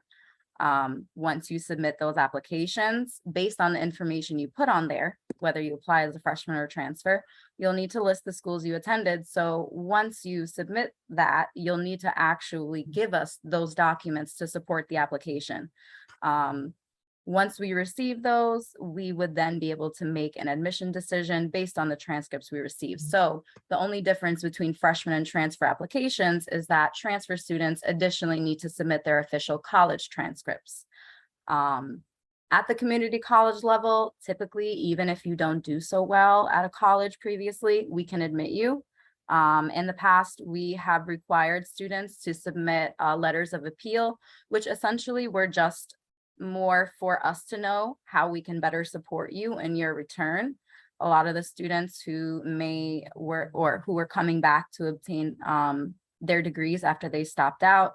Once you submit those applications, based on the information you put on there, whether you apply as a freshman or transfer, you'll need to list the schools you attended. So once you submit that, you'll need to actually give us those documents to support the application. Once we receive those, we would then be able to make an admission decision based on the transcripts we receive. So the only difference between freshman and transfer applications is that transfer students additionally need to submit their official college transcripts. At the community college level, typically, even if you don't do so well at a college previously, we can admit you. In the past, we have required students to submit letters of appeal, which essentially were just more for us to know how we can better support you in your return. A lot of the students who were coming back to obtain their degrees after they stopped out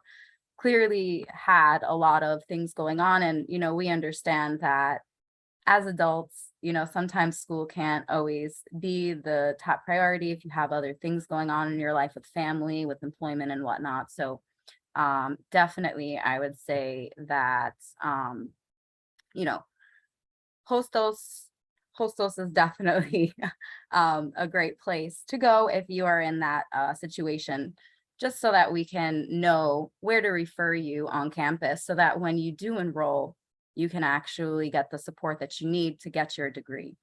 clearly had a lot of things going on. And, we understand that as adults, sometimes school can't always be the top priority if you have other things going on in your life with family, with employment and whatnot. So definitely, I would say that, Hostos is definitely a great place to go if you are in that situation, just so that we can know where to refer you on campus, so that when you do enroll, you can actually get the support that you need to get your degree.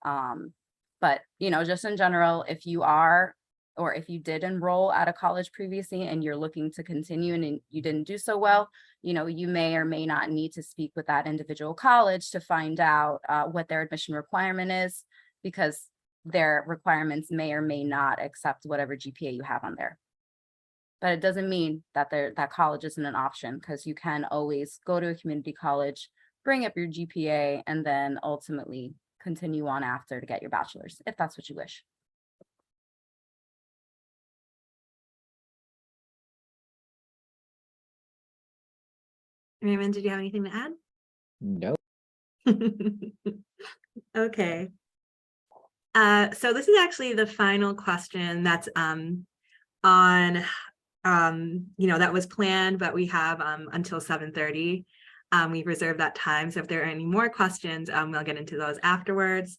But, just in general, if you are, or if you did enroll at a college previously and you're looking to continue and you didn't do so well, you may or may not need to speak with that individual college to find out what their admission requirement is, because their requirements may or may not accept whatever GPA you have on there. But it doesn't mean that that college isn't an option, because you can always go to a community college, bring up your GPA, and then ultimately continue on after to get your bachelor's, if that's what you wish. Raymond, did you have anything to add? No. Okay. So this is actually the final question that's on that was planned, but we have until 7:30. We reserved that time, so if there are any more questions, we'll get into those afterwards.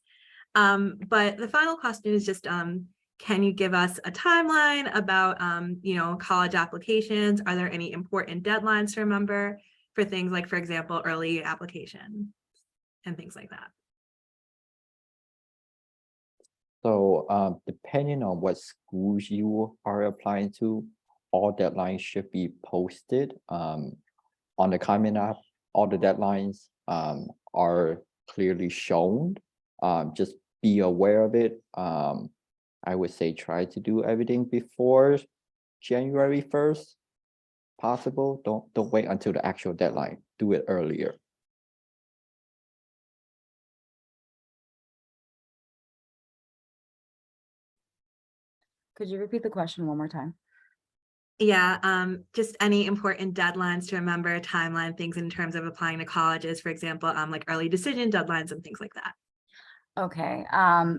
But the final question is just, can you give us a timeline about college applications? Are there any important deadlines to remember for things like, for example, early application and things like that? So depending on what schools you are applying to, all deadlines should be posted on the Common App. All the deadlines are clearly shown. Just be aware of it. I would say try to do everything before January 1st, possible. Don't wait until the actual deadline. Do it earlier. Could you repeat the question one more time? Yeah, just any important deadlines to remember, timeline, things in terms of applying to colleges, for example, like early decision deadlines and things like that. Okay,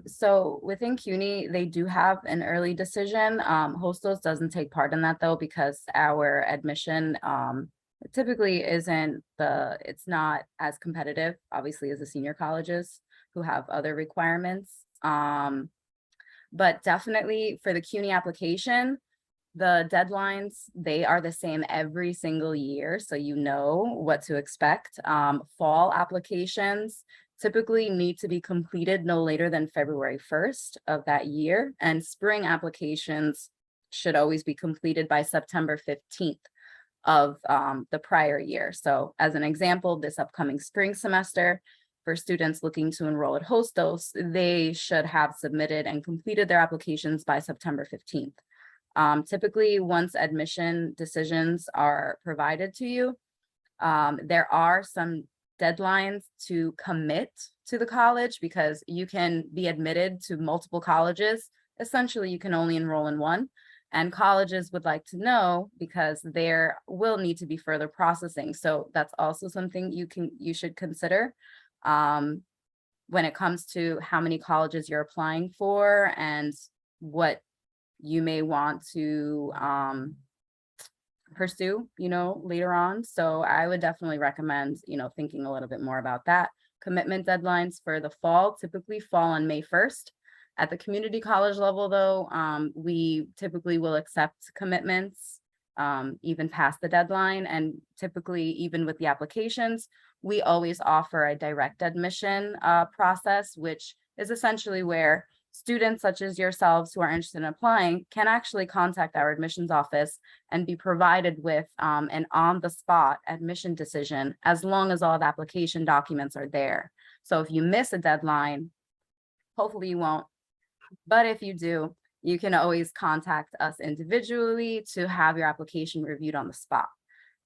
so within CUNY, they do have an early decision. Hostos doesn't take part in that though, because our admission typically it's not as competitive, obviously, as the senior colleges who have other requirements. But definitely for the CUNY application, the deadlines, they are the same every single year, so you know what to expect. Fall applications typically need to be completed no later than February 1st of that year, and spring applications should always be completed by September 15th of the prior year. So as an example, this upcoming spring semester, for students looking to enroll at Hostos, they should have submitted and completed their applications by September 15th. Typically, once admission decisions are provided to you, there are some deadlines to commit to the college, because you can be admitted to multiple colleges. Essentially, you can only enroll in one, and colleges would like to know because there will need to be further processing. So that's also something you should consider when it comes to how many colleges you're applying for and what you may want to pursue, later on. So I would definitely recommend, thinking a little bit more about that. Commitment deadlines for the fall typically fall on May 1st. At the community college level, though, we typically will accept commitments even past the deadline. And typically, even with the applications, we always offer a direct admission process, which is essentially where students such as yourselves who are interested in applying can actually contact our admissions office and be provided with an on-the-spot admission decision, as long as all the application documents are there. So if you miss a deadline, hopefully you won't, but if you do, you can always contact us individually to have your application reviewed on the spot.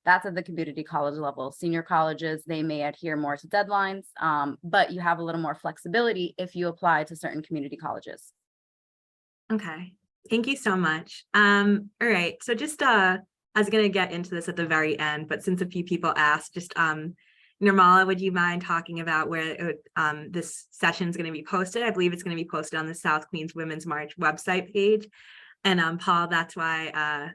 That's at the community college level. Senior colleges, they may adhere more to deadlines, but you have a little more flexibility if you apply to certain community colleges. Okay, thank you so much. All right, so just I was going to get into this at the very end, but since a few people asked, just Nirmala, would you mind talking about where this session is going to be posted? I believe it's going to be posted on the South Queens Women's March website page. And Paul, that's why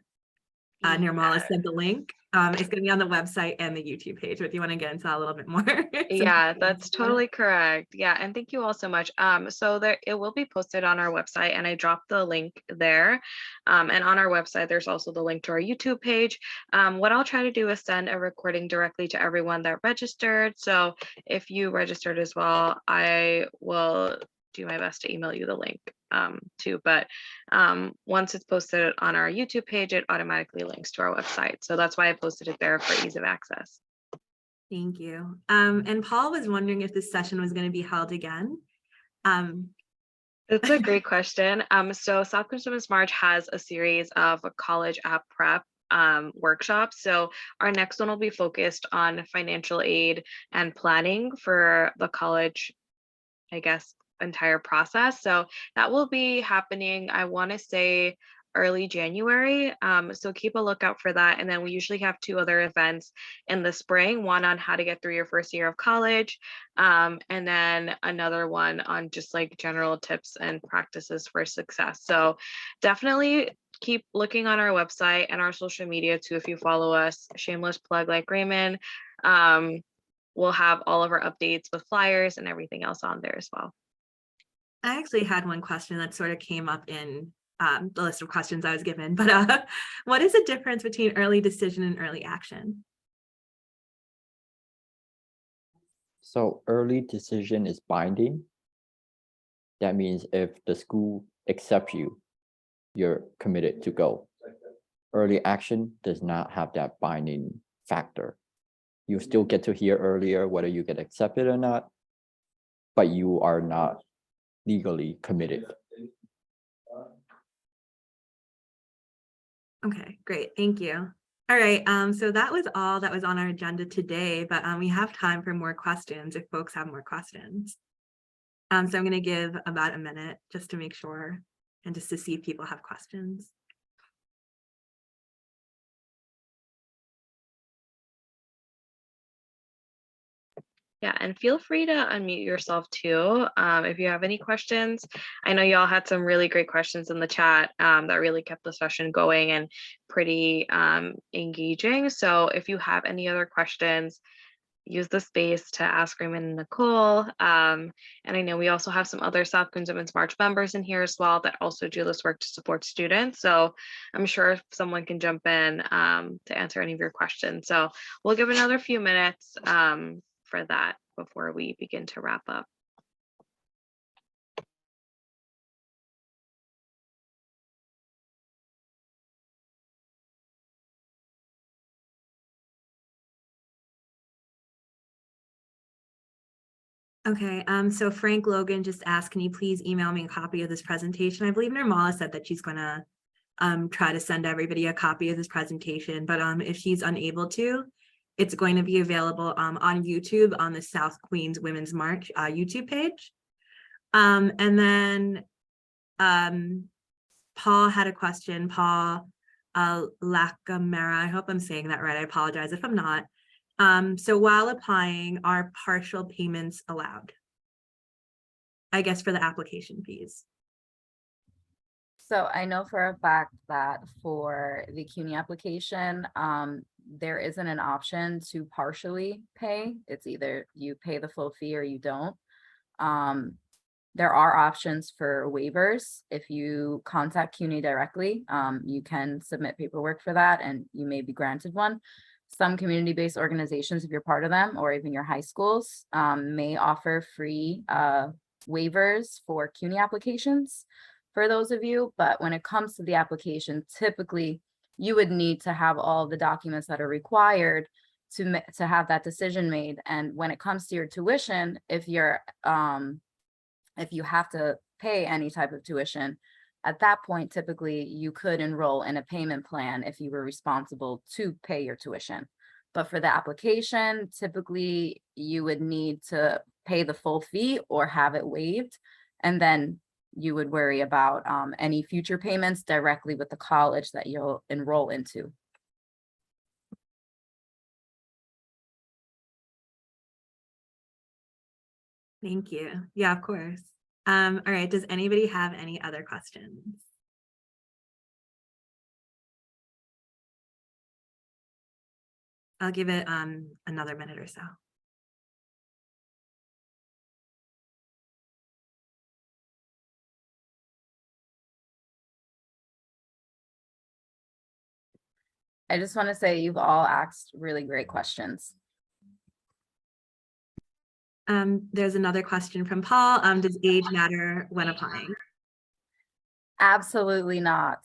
Nirmala sent the link. It's going to be on the website and the YouTube page, but do you want to get into that a little bit more? Yeah, that's totally correct. Yeah, and thank you all so much. So it will be posted on our website, and I dropped the link there. And on our website, there's also the link to our YouTube page. What I'll try to do is send a recording directly to everyone that registered. So if you registered as well, I will do my best to email you the link too. But once it's posted on our YouTube page, it automatically links to our website. So that's why I posted it there for ease of access. Thank you. And Paul was wondering if this session was going to be held again. That's a great question. So South Queens Women's March has a series of college app prep workshops. So our next one will be focused on financial aid and planning for the college, I guess, entire process. So that will be happening, I want to say, early January. So keep a lookout for that. And then we usually have 2 other events in the spring, one on how to get through your first year of college, and then another one on just like general tips and practices for success. So definitely keep looking on our website and our social media too. If you follow us, shameless plug like Raymond, we'll have all of our updates with flyers and everything else on there as well. I actually had one question that sort of came up in the list of questions I was given, but what is the difference between early decision and early action? So early decision is binding. That means if the school accepts you, you're committed to go. Early action does not have that binding factor. You still get to hear earlier whether you get accepted or not, but you are not legally committed. Okay, great. Thank you. All right. So that was all that was on our agenda today, but we have time for more questions if folks have more questions. So I'm going to give about a minute just to make sure and just to see if people have questions. Yeah, and feel free to unmute yourself too if you have any questions. I know y'all had some really great questions in the chat that really kept the session going and pretty engaging. So if you have any other questions, use the space to ask Raymond and Nicole. And I know we also have some other South Queens Women's March members in here as well that also do this work to support students. So I'm sure if someone can jump in to answer any of your questions. So we'll give another few minutes for that. before we begin to wrap up. Okay, so Frank Logan just asked, can you please email me a copy of this presentation? I believe Nirmala said that she's gonna try to send everybody a copy of this presentation, but if she's unable to, it's going to be available on YouTube on the South Queens Women's March YouTube page. And then Paul had a question, Paul Lacamera, I hope I'm saying that right, I apologize if I'm not. So while applying, are partial payments allowed? I guess for the application fees. So I know for a fact that for the CUNY application, there isn't an option to partially pay. It's either you pay the full fee or you don't. There are options for waivers. If you contact CUNY directly, you can submit paperwork for that and you may be granted one. Some community-based organizations, if you're part of them, or even your high schools, may offer free waivers for CUNY applications for those of you. But when it comes to the application, typically you would need to have all the documents that are required to have that decision made. And when it comes to your tuition, if you have to pay any type of tuition, at that point, typically you could enroll in a payment plan if you were responsible to pay your tuition. But for the application, typically you would need to pay the full fee or have it waived. And then you would worry about any future payments directly with the college that you'll enroll into. Thank you. Yeah, of course. All right, does anybody have any other questions? I'll give it another minute or so. I just want to say you've all asked really great questions. There's another question from Paul. Does age matter when applying? Absolutely not.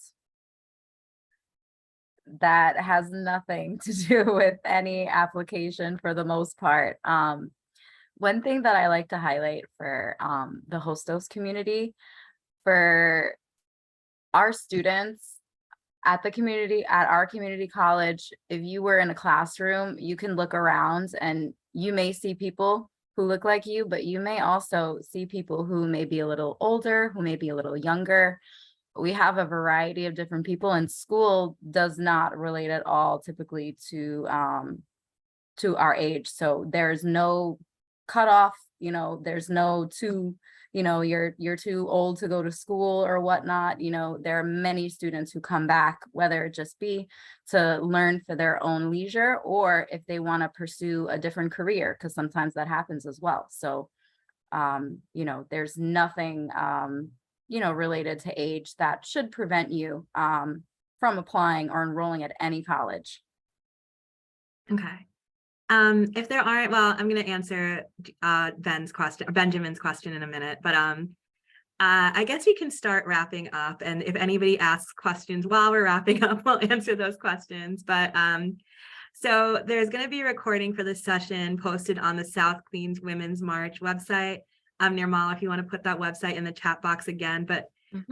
That has nothing to do with any application for the most part. One thing that I like to highlight for the Hostos community, for our students at our community college, if you were in a classroom, you can look around and you may see people who look like you, but you may also see people who may be a little older, who may be a little younger. We have a variety of different people, and school does not relate at all typically to our age. So there's no cutoff, there's no you're too old to go to school or whatnot. There are many students who come back, whether it just be to learn for their own leisure or if they want to pursue a different career, because sometimes that happens as well. So, there's nothing, related to age that should prevent you from applying or enrolling at any college. Okay. If there aren't, well, I'm going to answer Benjamin's question in a minute, but I guess we can start wrapping up. And if anybody asks questions while we're wrapping up, we'll answer those questions. But so there's going to be a recording for this session posted on the South Queens Women's March website. Nirmala, if you want to put that website in the chat box again, but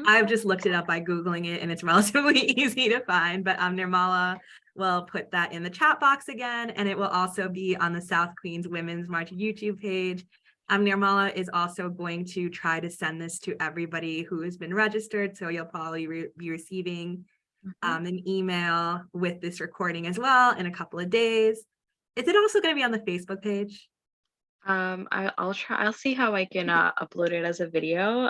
I've just looked it up by Googling it and it's relatively easy to find, but Nirmala will put that in the chat box again, and it will also be on the South Queens Women's March YouTube page. Nirmala is also going to try to send this to everybody who has been registered, so you'll probably be receiving an email with this recording as well in a couple of days. Is it also going to be on the Facebook page? I'll see how I can upload it as a video.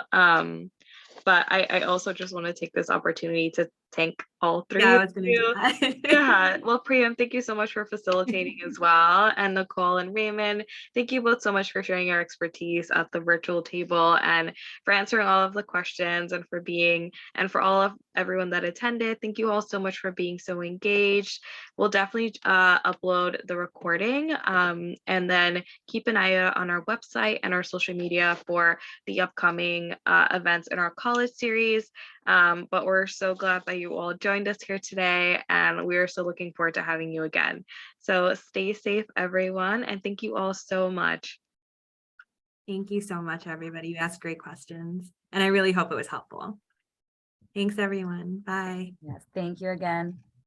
But I also just want to take this opportunity to thank all three Yeah, I of was gonna do you. that. Yeah, well, Priam, thank you so much for facilitating as well. And Nicole and Raymond, thank you both so much for sharing your expertise at the virtual table and for answering all of the questions and for all of everyone that attended. Thank you all so much for being so engaged. We'll definitely upload the recording and then keep an eye out on our website and our social media for the upcoming events in our college series. But we're so glad that you all joined us here today, and we are so looking forward to having you again. So stay safe, everyone, and thank you all so much. Thank you so much, everybody. You asked great questions, and I really hope it was helpful. Thanks, everyone. Bye. Yes, thank you again.